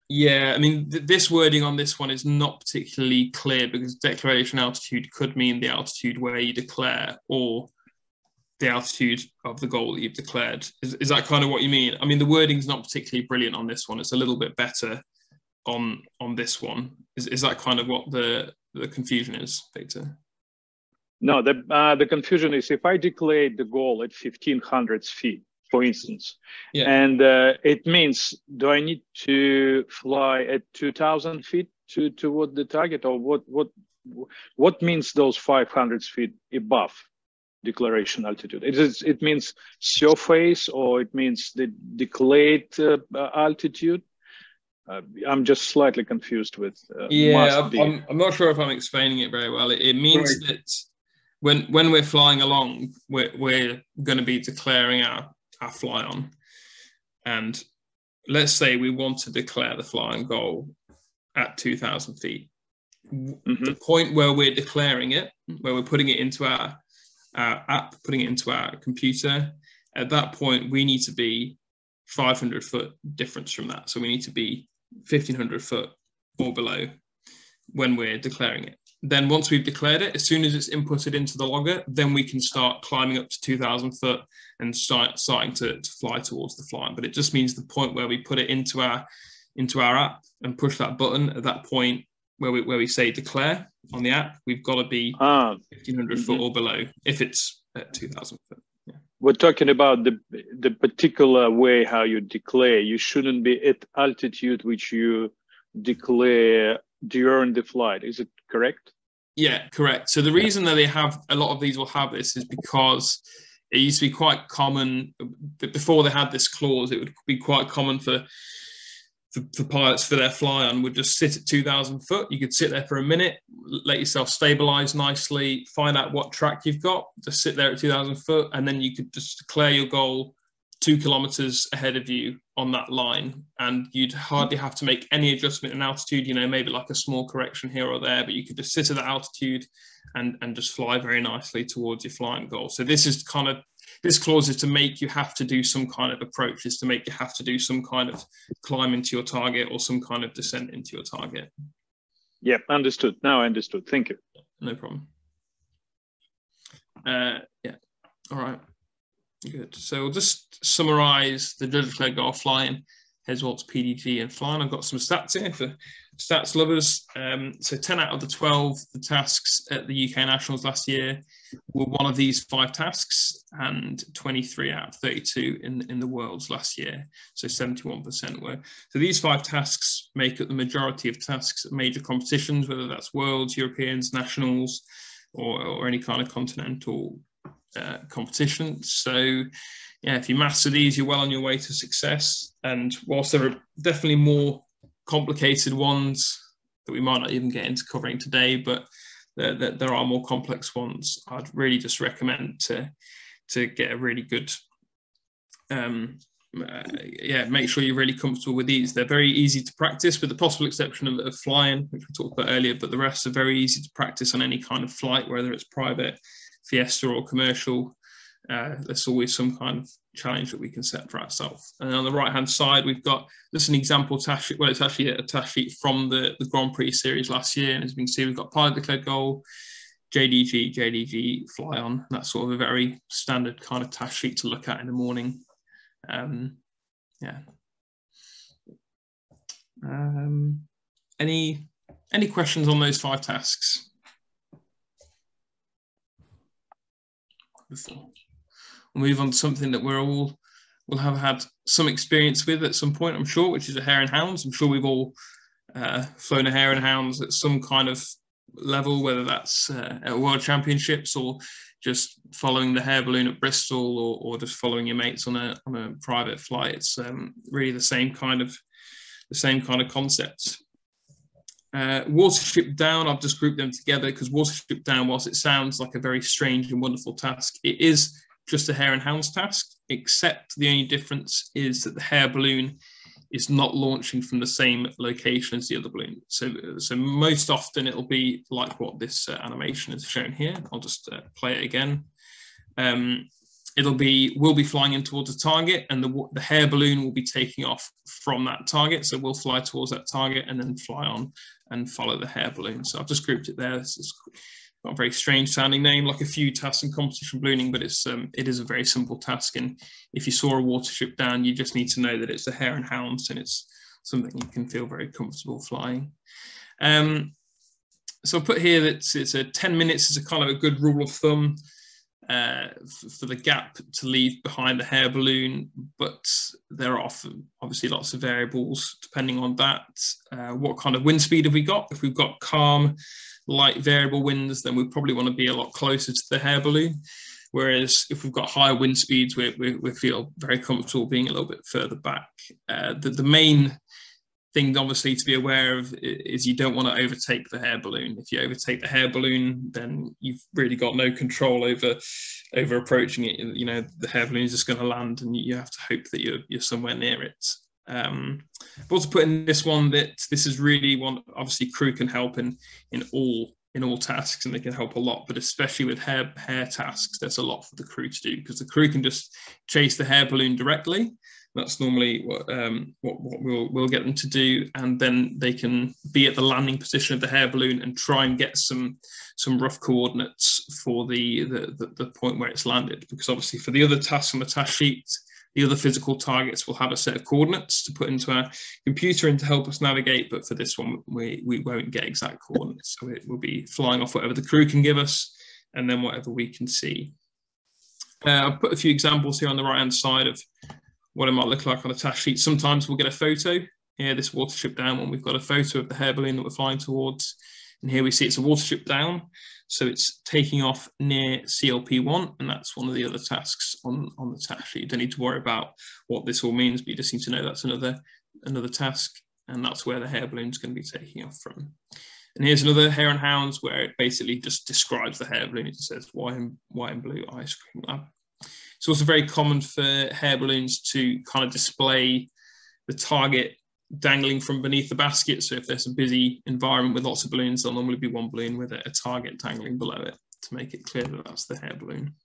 Yeah, I mean, this wording on this one is not particularly clear because declaration altitude could mean the altitude where you declare or the altitude of the goal that you've declared. Is that kind of what you mean? I mean, the wording's not particularly brilliant on this one. It's a little bit better on this one. Is that kind of what the confusion is, Victor? No, the confusion is if I declare the goal at 1,500 feet, for instance, yeah, and it means, do I need to fly at 2,000 feet toward the target, or what means those 500 feet above declaration altitude? It means surface, or it means the declared altitude? I'm just slightly confused with. Yeah, I'm not sure if I'm explaining it very well. It means that when we're flying along, we're going to be declaring our fly on, and let's say we want to declare the flying goal at 2,000 feet. The point where we're declaring it, where we're putting it into our app, putting it into our computer, at that point we need to be 500 foot difference from that. So we need to be 1,500 foot or below when we're declaring it. Then once we've declared it, as soon as it's inputted into the logger, then we can start climbing up to 2,000 foot and starting to fly towards the flying. But it just means the point where we put it into our app and push that button, at that point where we say declare on the app, we've got to be 1,500 foot or below if it's at 2,000 foot. Yeah. We're talking about the particular way how you declare. You shouldn't be at altitude which you declare during the flight. Is it correct? Yeah, correct. So the reason that they have a lot of these will have this is because it used to be quite common before they had this clause. It would be quite common for for pilots for their fly on would just sit at 2,000 foot. You could sit there for a minute, let yourself stabilize nicely, find out what track you've got, just sit there at 2,000 foot, and then you could just declare your goal 2 kilometers ahead of you on that line. And you'd hardly have to make any adjustment in altitude, you know, maybe like a small correction here or there, but you could just sit at that altitude and just fly very nicely towards your flying goal. So this is kind of, this clause is to make you have to do some kind of approach, is to make you have to do some kind of climb into your target or some kind of descent into your target. Yep, understood. Now I understood. Thank you. No problem. Yeah, all right. Good. So we'll just summarize the judge declared goal flying, Hare, Waltz, PDG, and flying. I've got some stats here for stats lovers. So 10 out of the 12 the tasks at the UK Nationals last year were one of these 5 tasks, and 23 out of 32 in the Worlds last year. So 71% were. So these 5 tasks make up the majority of tasks at major competitions, whether that's Worlds, Europeans, Nationals, or any kind of continental competition. So yeah, if you master these, you're well on your way to success. And whilst there are definitely more complicated ones that we might not even get into covering today, but there are more complex ones, I'd really just recommend to get a really good make sure you're really comfortable with these. They're very easy to practice, with the possible exception of flying, which we talked about earlier, but the rest are very easy to practice on any kind of flight, whether it's private, Fiesta, or commercial. There's always some kind of challenge that we can set for ourselves. And on the right hand side, we've got just an example task sheet. Well, it's actually a task sheet from the Grand Prix series last year, and as we can see, we've got pilot declared goal, JDG, fly on. That's sort of a very standard kind of task sheet to look at in the morning. Any questions on those 5 tasks? Before we'll move on to something that will have had some experience with at some point, I'm sure, which is a Hare and Hounds. I'm sure we've all flown a Hare and Hounds at some kind of level, whether that's at World Championships or just following the Hare balloon at Bristol, or just following your mates on a private flight. It's really the same kind of concept. Watership Down, I've just grouped them together because Watership Down, whilst it sounds like a very strange and wonderful task, it is just a Hare and Hounds task, except the only difference is that the Hare balloon is not launching from the same location as the other balloon. So most often it'll be like what this animation is shown here. I'll just play it again. We'll be flying in towards a target, and the Hare balloon will be taking off from that target. So we'll fly towards that target and then fly on and follow the Hare balloon. So I've just grouped it there. This is not a very strange sounding name, like a few tasks in competition ballooning, but it is a very simple task. And if you saw a Watership Down, you just need to know that it's a Hare and Hounds, and it's something you can feel very comfortable flying. So I put here that it's a 10 minutes is a kind of a good rule of thumb for the gap to leave behind the Hare balloon, but there are obviously lots of variables depending on that. What kind of wind speed have we got? If we've got calm, light variable winds, then we probably want to be a lot closer to the Hare balloon. Whereas if we've got higher wind speeds, we feel very comfortable being a little bit further back. The main thing, obviously, to be aware of is you don't want to overtake the Hare balloon. If you overtake the Hare balloon, then you've really got no control over approaching it. You know, the Hare balloon is just going to land, and you have to hope that you're somewhere near it. I've also put in this one that this is really one. Obviously, crew can help in all tasks, and they can help a lot. But especially with Hare tasks, there's a lot for the crew to do, because the crew can just chase the Hare balloon directly. That's normally what we'll get them to do, and then they can be at the landing position of the Hare balloon and try and get some rough coordinates for the point where it's landed. Because obviously, for the other tasks on the task sheet, the other physical targets will have a set of coordinates to put into our computer and to help us navigate. But for this one, we won't get exact coordinates, so it will be flying off whatever the crew can give us, and then whatever we can see. I've put a few examples here on the right hand side of what it might look like on a task sheet. Sometimes we'll get a photo. Here, this Watership Down one, we've got a photo of the Hare balloon that we're flying towards. And here we see it's a Watership Down. So it's taking off near CLP1, and that's one of the other tasks on the task sheet. You don't need to worry about what this all means, but you just need to know that's another task. and that's where the hair balloon's going to be taking off from. And here's another Hare and Hounds where it basically just describes the hair balloon. It just says white and blue ice cream lab. It's also very common for hair balloons to kind of display the target dangling from beneath the basket. So if there's a busy environment with lots of balloons, there'll normally be one balloon with a target dangling below it to make it clear that that's the hair balloon.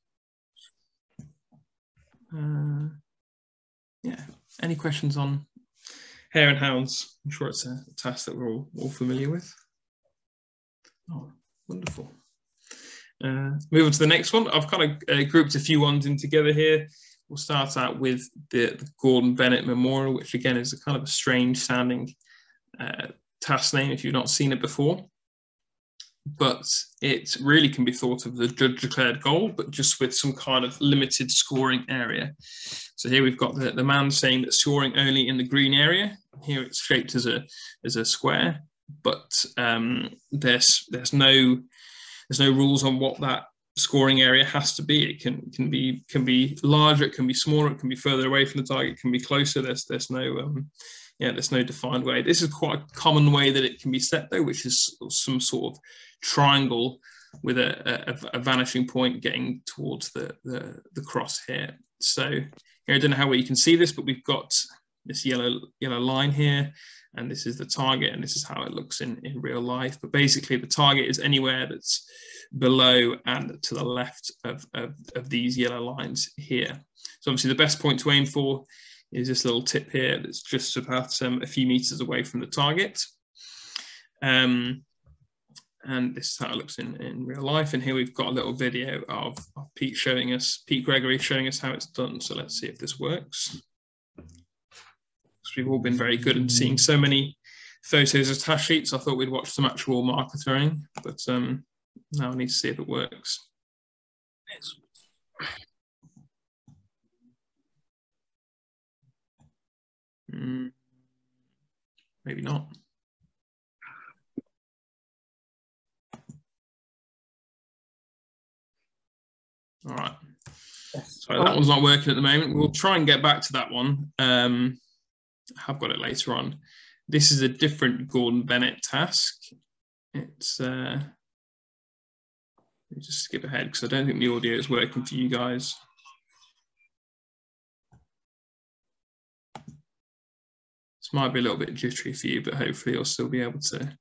Yeah, any questions on Hare and Hounds? I'm sure it's a task that we're all familiar with. Oh, wonderful. Move on to the next one. I've kind of grouped a few ones in together here. We'll start out with the Gordon Bennett Memorial, which again is a kind of a strange sounding task name if you've not seen it before. But it really can be thought of as a judge declared goal, but just with some kind of limited scoring area. So here we've got the man saying that scoring only in the green area. Here it's shaped as a square, but there's no rules on what that scoring area has to be. It can be larger, it can be smaller, it can be further away from the target, it can be closer. There's no defined way. This is quite a common way that it can be set though, which is some sort of triangle with a vanishing point getting towards the cross here. So here, I don't know how well you can see this, but we've got this yellow line here, and this is the target, and this is how it looks in real life. But basically the target is anywhere that's below and to the left of these yellow lines here. So obviously the best point to aim for is this little tip here that's just about a few meters away from the target. And this is how it looks in real life. And here we've got a little video of Pete Gregory showing us how it's done. So let's see if this works. We've all been very good at seeing so many photos of task sheets. I thought we'd watch some actual marker throwing, but now I need to see if it works. Maybe not. All right. So that one's not working at the moment. We'll try and get back to that one. I've got it later on. This is a different Gordon Bennett task. It's let me just skip ahead because I don't think the audio is working for you guys. This might be a little bit jittery for you, but hopefully you'll still be able to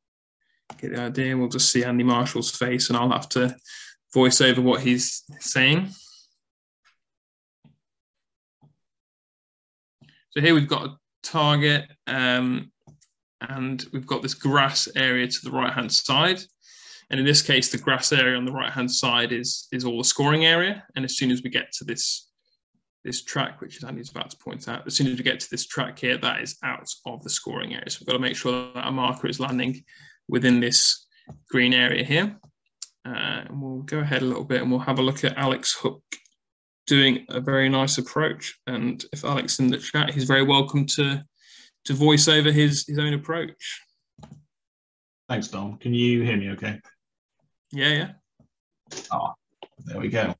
get the idea. We'll just see Andy Marshall's face and I'll have to voice over what he's saying. So here we've got a target and we've got this grass area to the right-hand side. And in this case, the grass area on the right-hand side is all the scoring area. And as soon as we get to this track, which Andy's about to point out, as soon as we get to this track here, that is out of the scoring area. So we've got to make sure that our marker is landing within this green area here. And we'll go ahead a little bit and we'll have a look at Alex Hook doing a very nice approach. And if Alex is in the chat, he's very welcome to voice over his own approach. Thanks, Dom. Can you hear me okay? Yeah. Ah, there we go.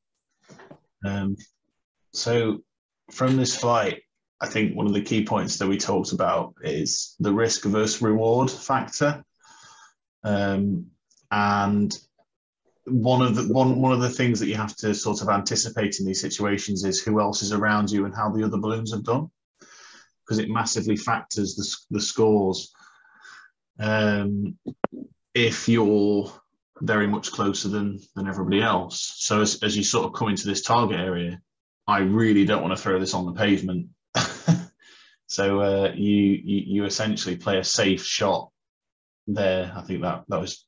So from this flight, I think one of the key points that we talked about is the risk versus reward factor. And one of the things that you have to sort of anticipate in these situations is who else is around you and how the other balloons have done, because it massively factors the scores. If you're very much closer than everybody else. So as you sort of come into this target area, I really don't want to throw this on the pavement. So you essentially play a safe shot there. I think that was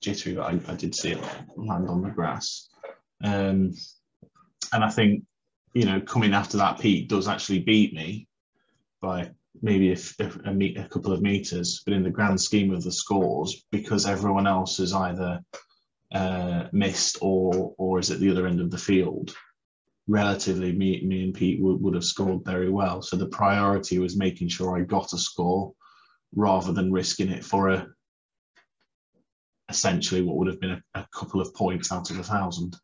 jittery, but I did see it land on the grass. And I think, you know, coming after that, Pete does actually beat me by maybe a couple of meters, but in the grand scheme of the scores, because everyone else is either missed or is at the other end of the field, relatively me and Pete would have scored very well. So the priority was making sure I got a score rather than risking it for essentially what would have been a couple of points out of 1,000.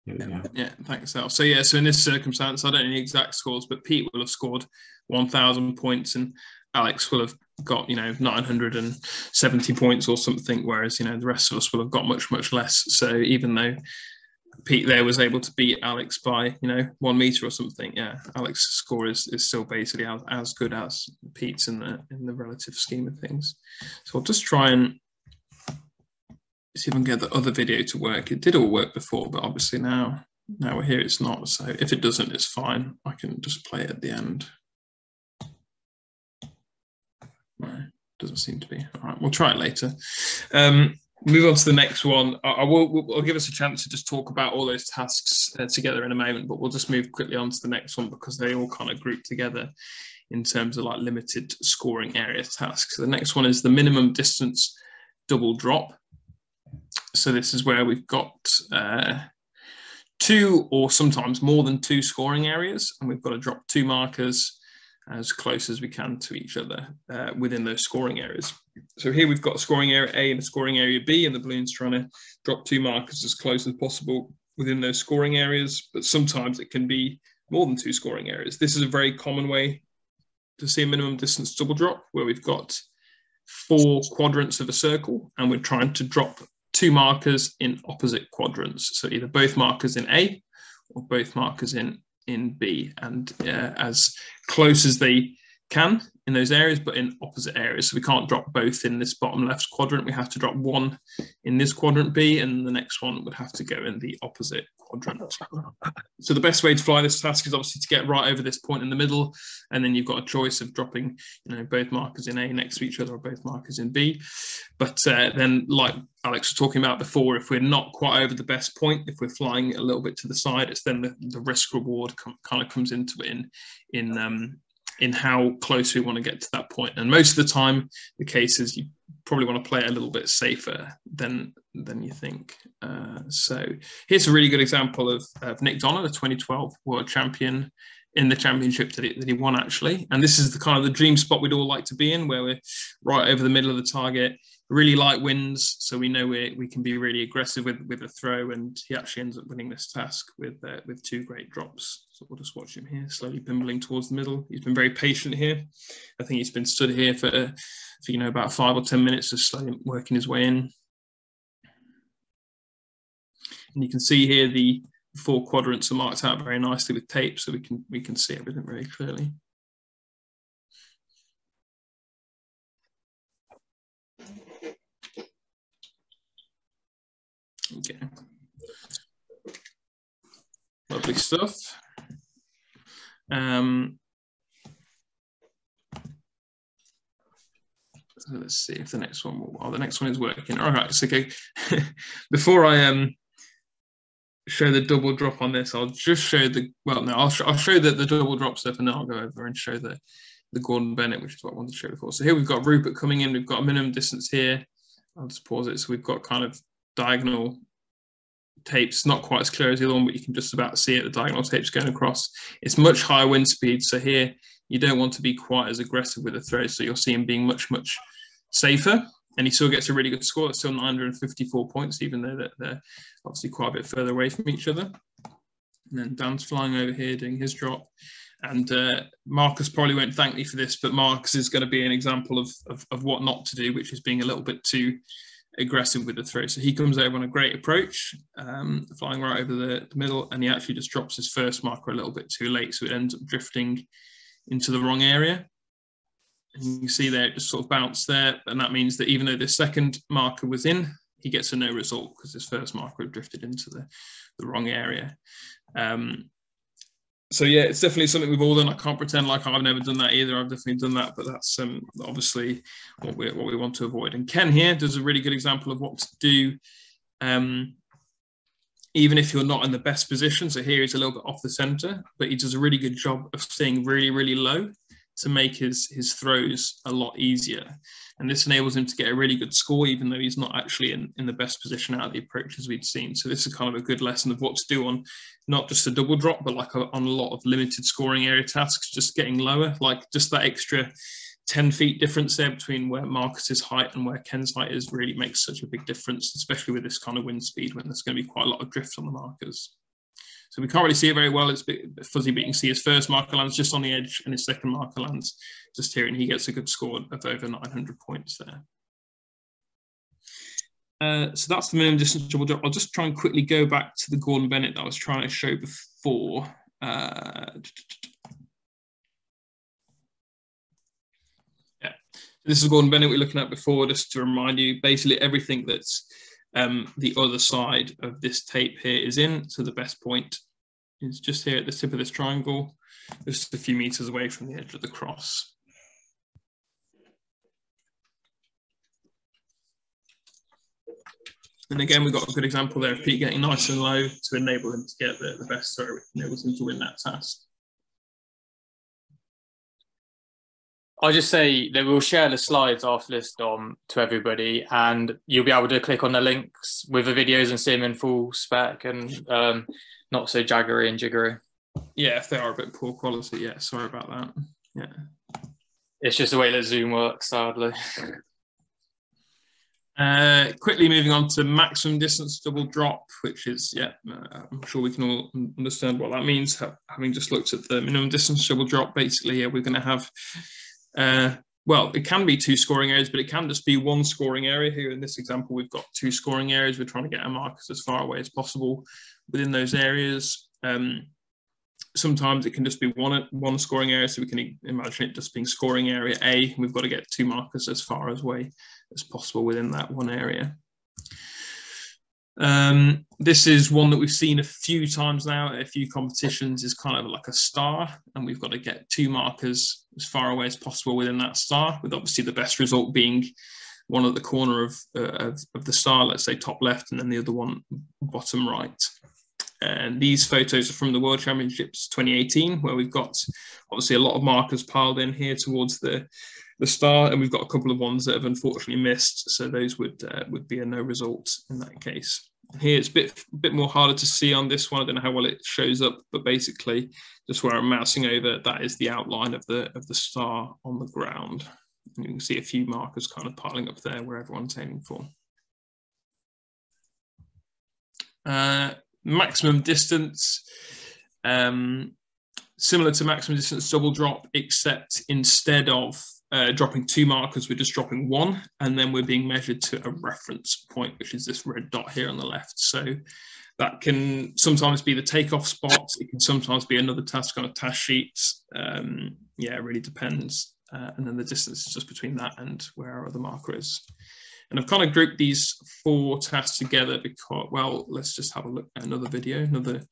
Here we go. Yeah, thanks, Al. So yeah, so in this circumstance, I don't know the exact scores, but Pete will have scored 1,000 points and Alex will have got, 970 points or something, whereas, the rest of us will have got much, much less. So even though Pete there was able to beat Alex by, 1 meter or something, yeah, Alex's score is still basically as good as Pete's in the relative scheme of things. So I'll just try and see if I can get the other video to work. It did all work before, but obviously now we're here, it's not. So if it doesn't, it's fine. I can just play it at the end. No, doesn't seem to be. All right, we'll try it later. Move on to the next one. I'll give us a chance to just talk about all those tasks together in a moment, but we'll just move quickly on to the next one because they all kind of group together in terms of like limited scoring area tasks. So the next one is the minimum distance double drop. So this is where we've got 2 or sometimes more than 2 scoring areas, and we've got to drop 2 markers as close as we can to each other within those scoring areas. So here we've got a scoring area A and a scoring area B, and the balloon's trying to drop 2 markers as close as possible within those scoring areas, but sometimes it can be more than 2 scoring areas. This is a very common way to see a minimum distance double drop, where we've got 4 quadrants of a circle, and we're trying to drop 2 markers in opposite quadrants. So either both markers in A or both markers in B, and as close as they can in those areas, but in opposite areas. So we can't drop both in this bottom left quadrant. We have to drop 1 in this quadrant B, and the next one would have to go in the opposite quadrant. So the best way to fly this task is obviously to get right over this point in the middle, and then you've got a choice of dropping, both markers in A next to each other or both markers in B. But then, like Alex was talking about before, if we're not quite over the best point, if we're flying a little bit to the side, it's then the risk reward kind of comes into it in how close we want to get to that point. And most of the time, the case is you probably want to play it a little bit safer than you think. So here's a really good example of Nick Donner, the 2012 world champion, in the championship that he won, actually. And this is the kind of the dream spot we'd all like to be in, where we're right over the middle of the target, really light winds, so we know we can be really aggressive with a throw, and he actually ends up winning this task with 2 great drops. So we'll just watch him here, slowly bimbling towards the middle. He's been very patient here. I think he's been stood here for about 5 or 10 minutes, just slowly working his way in. And you can see here the 4 quadrants are marked out very nicely with tape, so we can see everything very clearly. Okay. Lovely stuff. So let's see if the next one will. Oh, the next one is working. All right. So okay. Before I show the double drop on this, I'll just show I'll show the double drop stuff, and then I'll go over and show the Gordon Bennett, which is what I wanted to show before. So here we've got Rupert coming in. We've got a minimum distance here. I'll just pause it. So we've got kind of diagonal tapes, not quite as clear as the other one, but you can just about see it, the diagonal tapes going across. It's much higher wind speed, so here you don't want to be quite as aggressive with the throw, so you'll see him being much, much safer, and he still gets a really good score. It's still 954 points, even though they're obviously quite a bit further away from each other. And then Dan's flying over here doing his drop, and Marcus probably won't thank me for this, but Marcus is going to be an example of what not to do, which is being a little bit too aggressive with the throw. So he comes over on a great approach, flying right over the middle, and he actually just drops his first marker a little bit too late, so it ends up drifting into the wrong area. And you can see there it just sort of bounced there, and that means that even though the second marker was in, he gets a no result because his first marker had drifted into the wrong area. So yeah, it's definitely something we've all done. I can't pretend like I've never done that either. I've definitely done that, but that's obviously what we want to avoid. And Ken here does a really good example of what to do, even if you're not in the best position. So here he's a little bit off the center, but he does a really good job of staying really, really low to make his throws a lot easier. And this enables him to get a really good score, even though he's not actually in the best position out of the approaches we'd seen. So this is kind of a good lesson of what to do on not just a double drop, but like on a lot of limited scoring area tasks, just getting lower, like just that extra 10 feet difference there between where Marcus's height and where Ken's height is really makes such a big difference, especially with this kind of wind speed when there's going to be quite a lot of drift on the markers. So we can't really see it very well. It's a bit fuzzy, but you can see his first marker lands just on the edge and his second marker lands just here, and he gets a good score of over 900 points there. So that's the minimum distance double drop. I'll just try and quickly go back to the Gordon Bennett that I was trying to show before. This is Gordon Bennett we're looking at before, just to remind you, basically everything that's the other side of this tape here is in. So the best point is just here at the tip of this triangle, just a few meters away from the edge of the cross. And again, we've got a good example there of Pete getting nice and low to enable him to get the best throw, which enables him to win that task. I'll just say that we'll share the slides after this, Dom, to everybody, and you'll be able to click on the links with the videos and see them in full spec and not so jaggery and jiggery. Yeah, if they are a bit poor quality, yeah, sorry about that. Yeah. It's just the way that Zoom works, sadly. Quickly moving on to maximum distance double drop, which is, yeah, I'm sure we can all understand what that means. Having just looked at the minimum distance double drop, basically, yeah, we're going to have well, it can be 2 scoring areas, but it can just be 1 scoring area. Here in this example, we've got 2 scoring areas. We're trying to get our markers as far away as possible within those areas. Sometimes it can just be one scoring area, so we can imagine it just being scoring area A. We've got to get 2 markers as far away as possible within that one area. This is one that we've seen a few times now at a few competitions, is kind of like a star, and we've got to get 2 markers as far away as possible within that star, with obviously the best result being one at the corner of the star, let's say top left, and then the other one bottom right. And these photos are from the World Championships 2018, where we've got obviously a lot of markers piled in here towards the star, and we've got a couple of ones that have unfortunately missed, so those would be a no result in that case. Here it's a bit more harder to see on this one. I don't know how well it shows up, but basically just where I'm mousing over, that is the outline of the star on the ground. And you can see a few markers kind of piling up there where everyone's aiming for. Maximum distance, similar to maximum distance double drop, except instead of dropping 2 markers, we're just dropping 1, and then we're being measured to a reference point, which is this red dot here on the left. So that can sometimes be the takeoff spot. It can sometimes be another task on a task sheet. Yeah, it really depends. And then the distance is just between that and where our other marker is. And I've kind of grouped these 4 tasks together because, well, let's just have a look at another video, another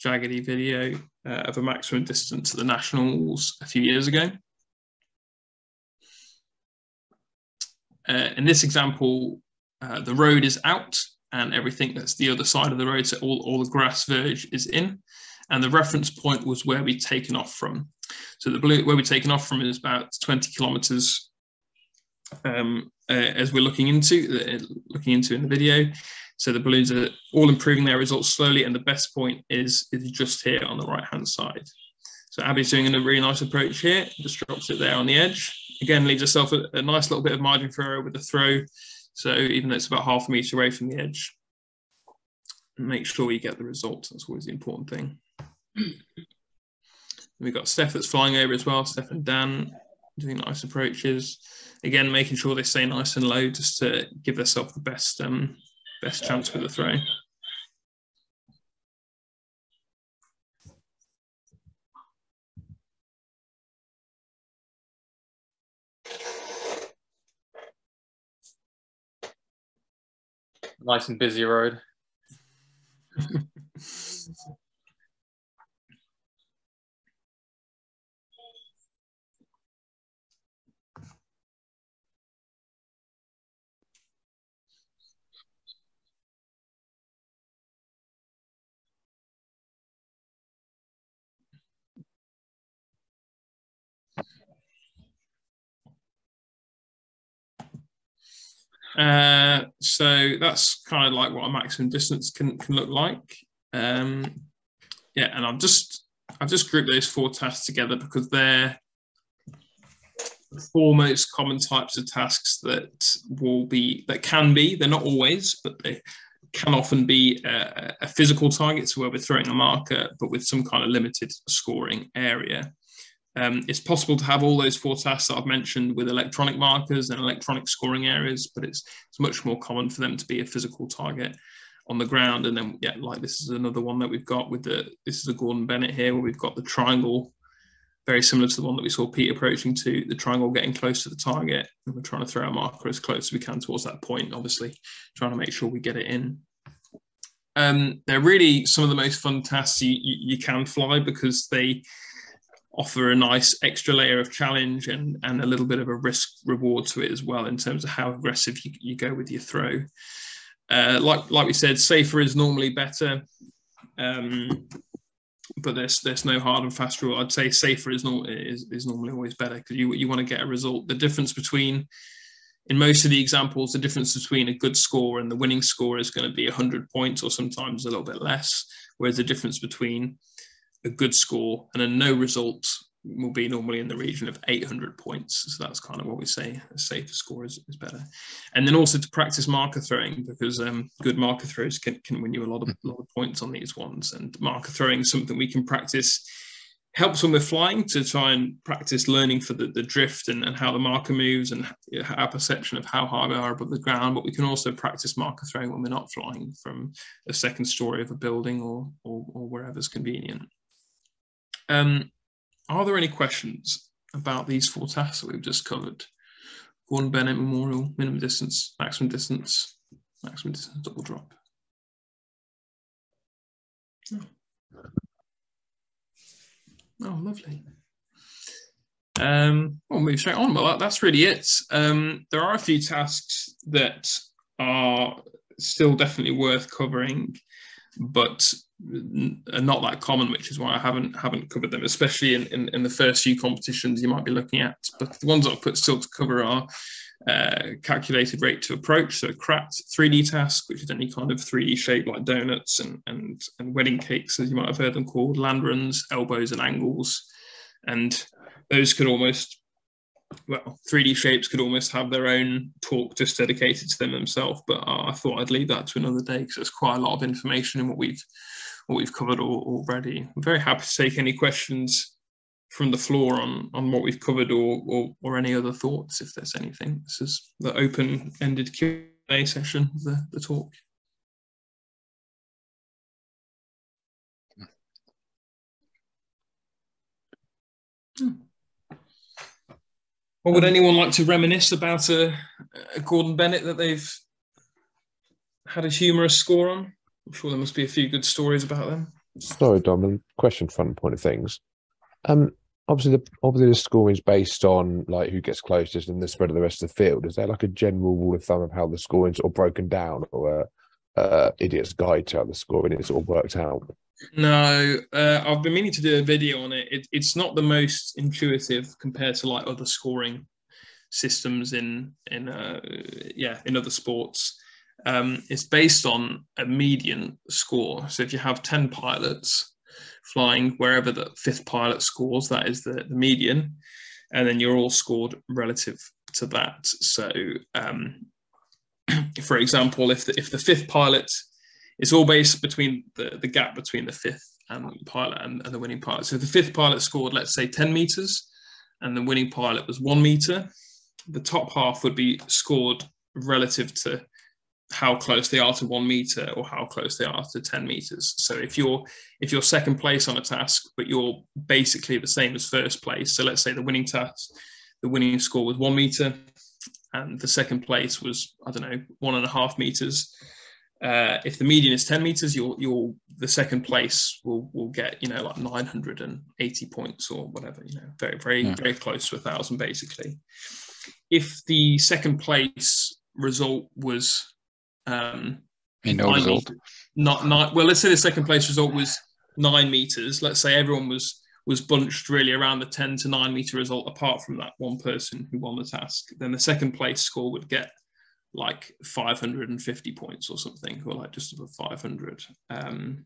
jaggedy video of a maximum distance at the Nationals a few years ago. In this example, the road is out and everything that's the other side of the road, so all the grass verge is in, and the reference point was where we'd taken off from. So the blue, where we'd taken off from, is about 20 kilometers as we're looking into in the video. So the balloons are all improving their results slowly, and the best point is just here on the right hand side. So Abby's doing a really nice approach here, just drops it there on the edge. Again, leaves herself a nice little bit of margin for error with the throw. So even though it's about half a meter away from the edge, make sure you get the result. That's always the important thing. We've got Steph that's flying over as well. Steph and Dan doing nice approaches. Again, making sure they stay nice and low just to give themselves the best chance with the throw. Nice and busy road. So that's kind of like what a maximum distance can look like. Yeah, and I've just grouped those 4 tasks together because they're the 4 most common types of tasks that can be, they're not always, but can often be a physical target, so where we're throwing a marker, but with some kind of limited scoring area. It's possible to have all those 4 tasks that I've mentioned with electronic markers and electronic scoring areas, but it's much more common for them to be a physical target on the ground. And then, yeah, like this is another one that we've got with this is a Gordon Bennett here, where we've got the triangle, very similar to the one that we saw Pete approaching to, the triangle getting close to the target. And we're trying to throw a marker as close as we can towards that point, obviously trying to make sure we get it in. They're really some of the most fun tasks you can fly, because they offer a nice extra layer of challenge and a little bit of a risk reward to it as well, in terms of how aggressive you go with your throw. Like we said, safer is normally better, but there's no hard and fast rule. I'd say safer is normally always better, because you want to get a result. The difference between, in most of the examples, the difference between a good score and the winning score is going to be 100 points, or sometimes a little bit less, whereas the difference between a good score and a no result will be normally in the region of 800 points. So that's kind of what we say a safer score is better. And then also to practice marker throwing, because good marker throws can win you a lot of points on these ones. And marker throwing is something we can practice, helps when we're flying, to try and practice learning for the drift and how the marker moves, and our perception of how high we are above the ground. But we can also practice marker throwing when we're not flying from a second story of a building or wherever's convenient. Are there any questions about these 4 tasks that we've just covered? Gordon Bennett Memorial, minimum distance, maximum distance, double drop. Oh, lovely. We'll move straight on. Well, that's really it. There are a few tasks that are still definitely worth covering, but are not that common, which is why I haven't covered them, especially in the first few competitions you might be looking at. But the ones I've put still to cover are calculated rate to approach, so a CRAT 3D task, which is any kind of 3D shape like donuts and wedding cakes, as you might have heard them called, land runs, elbows and angles. And those could almost, well, 3D shapes could almost have their own talk just dedicated to them themselves, but I thought I'd leave that to another day, because there's quite a lot of information in what we've covered already. I'm very happy to take any questions from the floor on what we've covered, or any other thoughts, if there's anything. This is the open-ended Q&A session of the talk. Or would anyone like to reminisce about a Gordon Bennett that they've had a humorous score on? I'm sure there must be a few good stories about them. Sorry, Dom, a question from the point of things. Obviously the scoring is based on like who gets closest and the spread of the rest of the field. Is there like a general rule of thumb of how the scoring's sort of broken down, or idiot's guide to how the scoring is all worked out? No, I've been meaning to do a video on it. It's not the most intuitive compared to like other scoring systems in other sports. It's based on a median score. So if you have 10 pilots flying, wherever the 5th pilot scores, that is the median, and then you're all scored relative to that. So for example, if the 5th pilot, it's all based between the gap between the 5th pilot and the winning pilot. So if the 5th pilot scored, let's say 10 meters, and the winning pilot was 1 meter, the top half would be scored relative to how close they are to 1 meter or how close they are to 10 meters. So if you're second place on a task, but you're basically the same as first place, so let's say the winning task, the winning score was 1 meter and the second place was, I don't know, 1.5 meters. If the median is 10 meters, the second place will get, like 980 points or whatever, very, very, very close to 1,000 basically. If the second place result was well, let's say the second place result was 9 meters. Let's say everyone was bunched really around the 10 to 9 meter result, apart from that one person who won the task. Then the second place score would get like 550 points or something, or like just above 500. I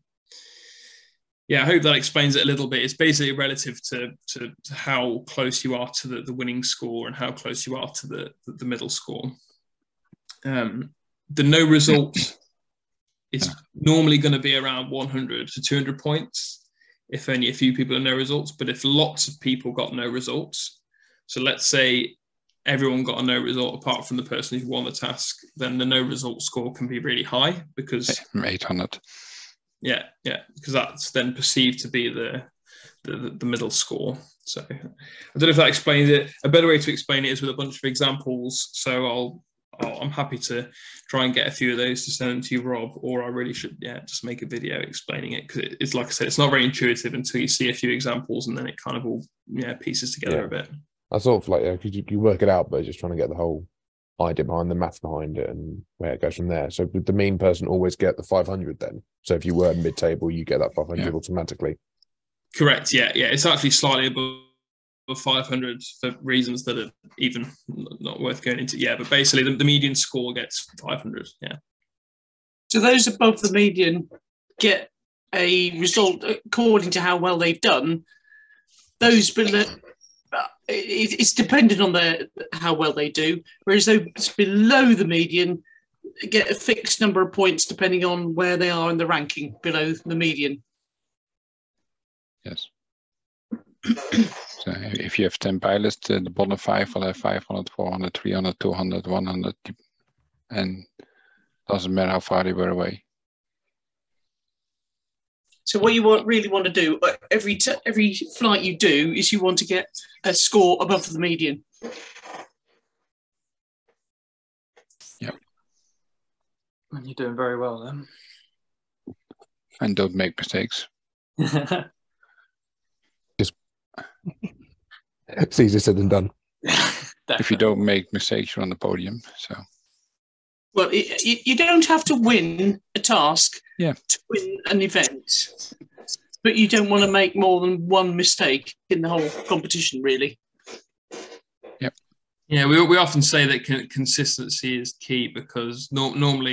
hope that explains it a little bit. It's basically relative to how close you are to the winning score and how close you are to the middle score. The no result it's normally going to be around 100 to 200 points if only a few people have no results. But if lots of people got no results, so let's say everyone got a no result apart from the person who won the task, then the no result score can be really high because 800. Yeah, because that's then perceived to be the middle score. So I don't know if that explains it. A better way to explain it is with a bunch of examples. So I'm happy to try and get a few of those to send them to you, Rob, or I really should, just make a video explaining it, because it's like I said, it's not very intuitive until you see a few examples, and then it kind of all pieces together a bit. I sort of like, because you work it out, but just trying to get the whole idea behind the math behind it and where it goes from there. So would the mean person always get the 500 then? So if you were mid-table, you get that 500 automatically. Correct. Yeah. It's actually slightly above 500 for reasons that are even not worth going into. Yeah, but basically the median score gets 500. Yeah. So those above the median get a result according to how well they've done. Those below, it's dependent on how well they do. Whereas those below the median get a fixed number of points depending on where they are in the ranking below the median. Yes. So if you have 10 pilots, the bottom 5 will have 500, 400, 300, 200, 100, and doesn't matter how far they were away. So what you really want to do every flight you do is you want to get a score above the median. Yep. And you're doing very well then. And don't make mistakes. It's easier said than done. If you don't make mistakes, you're on the podium. So. Well, you don't have to win a task to win an event, but you don't want to make more than one mistake in the whole competition, really. Yep. Yeah, we often say that consistency is key, because normally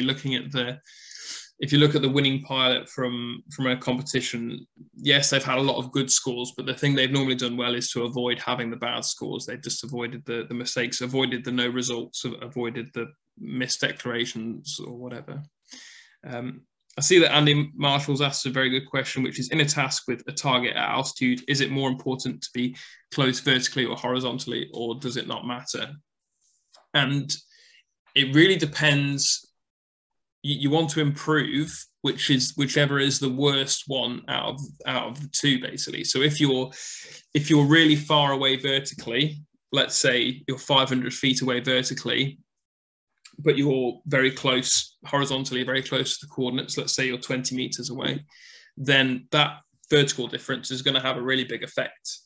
if you look at the winning pilot from a competition, yes, they've had a lot of good scores, but the thing they've normally done well is to avoid having the bad scores. They've just avoided the mistakes, avoided the no results, avoided the missed declarations or whatever. I see that Andy Marshall's asked a very good question, which is, in a task with a target at altitude, is it more important to be close vertically or horizontally, or does it not matter? And it really depends. You want to improve whichever is the worst one out of the two, basically. So if you're really far away vertically, let's say you're 500 feet away vertically, but you're very close horizontally, very close to the coordinates, let's say you're 20 meters away, then that vertical difference is going to have a really big effect,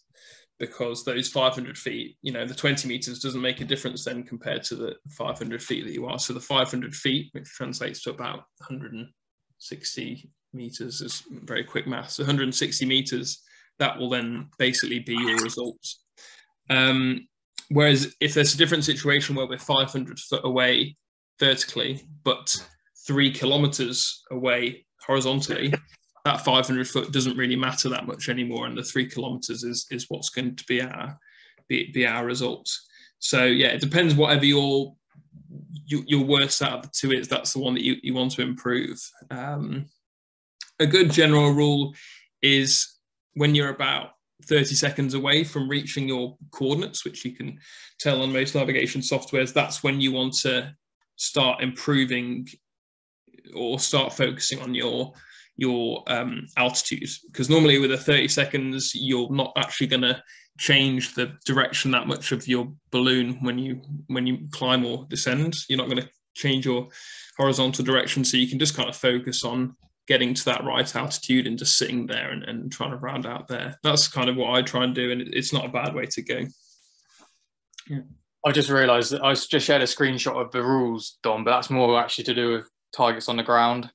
because those 500 feet, the 20 meters doesn't make a difference then compared to the 500 feet that you are. So the 500 feet, which translates to about 160 meters, is very quick maths. So 160 meters, that will then basically be your results. Whereas if there's a different situation where we're 500 foot away vertically, but 3 kilometers away horizontally, that 500 foot doesn't really matter that much anymore, and the 3 kilometers is what's going to be our results. So yeah, it depends. Whatever your worst out of the two is, that's the one that you want to improve. A good general rule is when you're about 30 seconds away from reaching your coordinates, which you can tell on most navigation softwares, that's when you want to start improving or start focusing on your altitude, because normally with a 30 seconds you're not actually going to change the direction that much of your balloon when you climb or descend. You're not going to change your horizontal direction, so you can just kind of focus on getting to that right altitude and just sitting there and trying to round out there. That's kind of what I try and do, and it's not a bad way to go. Yeah. I just realised that I just shared a screenshot of the rules, Dom, but that's more actually to do with targets on the ground.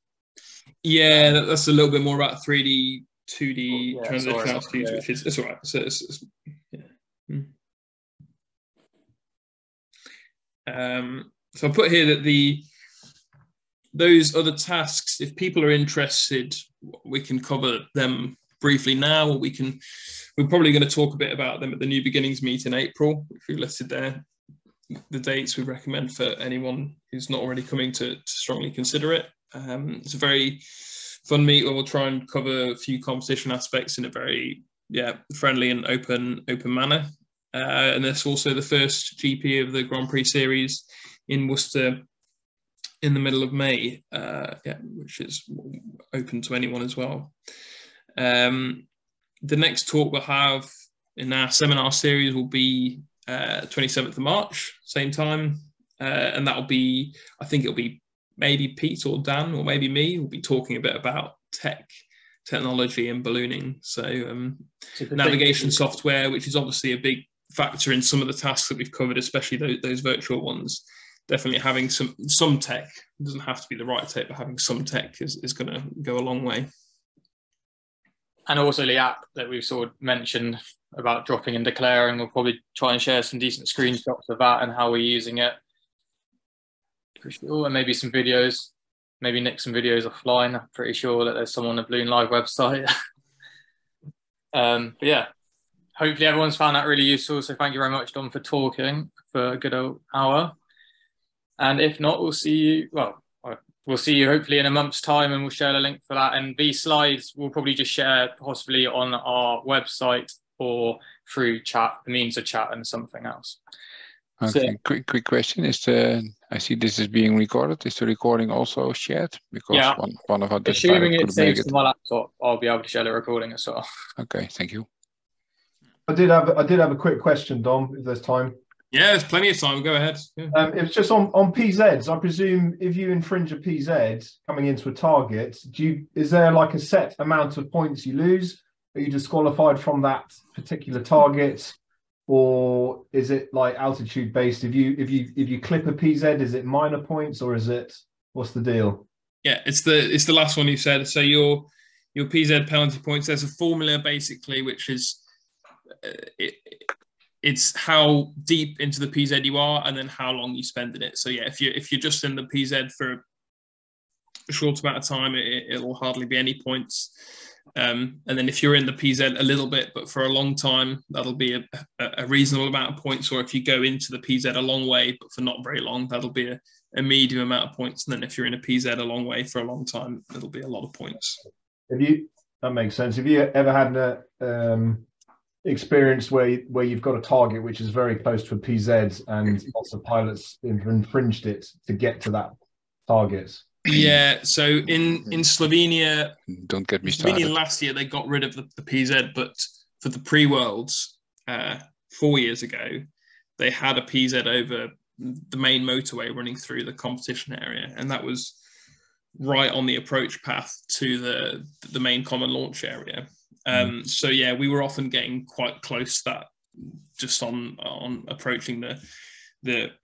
Yeah, that's a little bit more about 3D, 2D transition altitudes, which is it's all right. So so I put here that those other tasks, if people are interested, we can cover them briefly now, or we're probably going to talk a bit about them at the New Beginnings meet in April, which we've listed there, the dates we recommend for anyone who's not already coming to strongly consider it. It's a very fun meet where we'll try and cover a few competition aspects in a very friendly and open manner. And there's also the first GP of the Grand Prix series in Worcester in the middle of May, which is open to anyone as well. The next talk we'll have in our seminar series will be 27th of March, same time. And that'll be, I think it'll be maybe Pete or Dan or maybe me. We'll be talking a bit about technology and ballooning. So navigation software, which is obviously a big factor in some of the tasks that we've covered, especially those virtual ones. Definitely having some tech, it doesn't have to be the right tech, but having some tech is going to go a long way. And also the app that we've sort of mentioned about dropping and declaring, we'll probably try and share some decent screenshots of that and how we're using it. For sure. And maybe some videos, maybe nick some videos offline. I'm pretty sure that there's some on the Balloon Live website. But yeah, hopefully everyone's found that really useful. So thank you very much, Dom, for talking for a good old hour. And if not, we'll see you, we'll see you hopefully in a month's time, and we'll share the link for that. And these slides we'll probably just share possibly on our website or through chat, the means of chat and something else. Okay, So, quick question. I see this is being recorded. Is the recording also shared? Because one of our assuming it saves to my laptop, I'll be able to share the recording as well. Okay, thank you. I did have a quick question, Dom, if there's time. Yeah, there's plenty of time. Go ahead. Yeah. It was just on PZs. I presume if you infringe a PZ coming into a target, is there like a set amount of points you lose? Are you disqualified from that particular target, or is it like altitude based? If you clip a PZ, is it minor points, or what's the deal? Yeah, it's the last one you said. So your PZ penalty points. There's a formula basically, which is it's how deep into the PZ you are, and then how long you spend in it. So yeah, if you're just in the PZ for a short amount of time, it'll hardly be any points. And then if you're in the PZ a little bit, but for a long time, that'll be a reasonable amount of points. Or if you go into the PZ a long way, but for not very long, that'll be a medium amount of points. And then if you're in a PZ a long way for a long time, it'll be a lot of points. That makes sense. Have you ever had an experience where you've got a target which is very close to a PZ and lots of pilots infringed it to get to that target? Yeah, so in Slovenia, don't get me started. Slovenia last year they got rid of the PZ, but for the pre-worlds 4 years ago, they had a PZ over the main motorway running through the competition area, and that was right on the approach path to the main common launch area. So yeah, we were often getting quite close to that, just on approaching the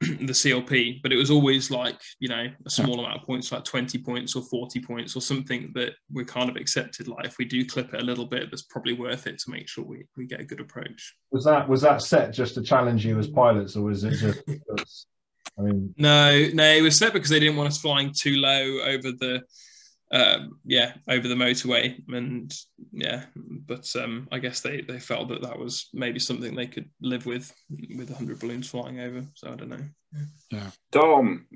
CLP, but it was always like, a small amount of points, like 20 points or 40 points or something that we kind of accepted. Like if we do clip it a little bit, that's probably worth it to make sure we get a good approach. Was that set just to challenge you as pilots, or was it just because, No, it was set because they didn't want us flying too low over the over the motorway, and but I guess they felt that was maybe something they could live with 100 balloons flying over. So I don't know. Yeah. Dom,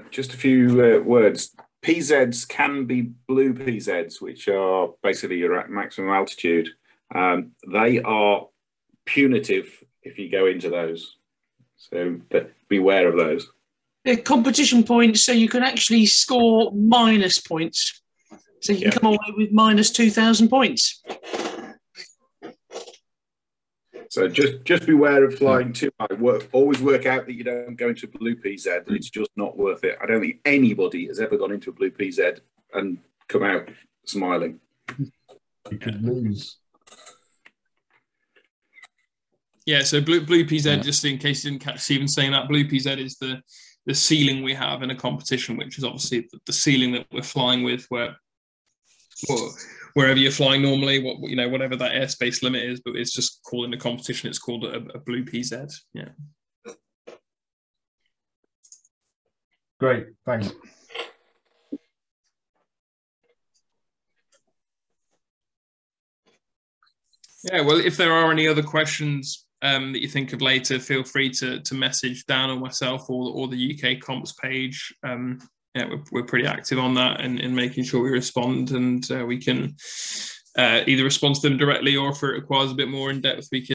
just a few words. PZs can be blue PZs, which are basically your maximum altitude. They are punitive if you go into those, so beware of those. The competition points, so you can actually score minus points. So you can come away with minus 2,000 points. So just beware of flying too high. Always work out that you don't go into a blue PZ. It's just not worth it. I don't think anybody has ever gone into a blue PZ and come out smiling. You could lose. Yeah, so blue PZ, just in case you didn't catch Stephen saying that, blue PZ is the ceiling we have in a competition, which is obviously the ceiling that we're flying with, wherever you're flying normally, whatever that airspace limit is, but it's just called in the competition, it's called a blue PZ. Yeah. Great, thanks. Yeah, well, if there are any other questions that you think of later, feel free to message Dan or myself or the UK comps page. yeah, we're pretty active on that and in making sure we respond, and we can either respond to them directly, or if it requires a bit more in depth, we can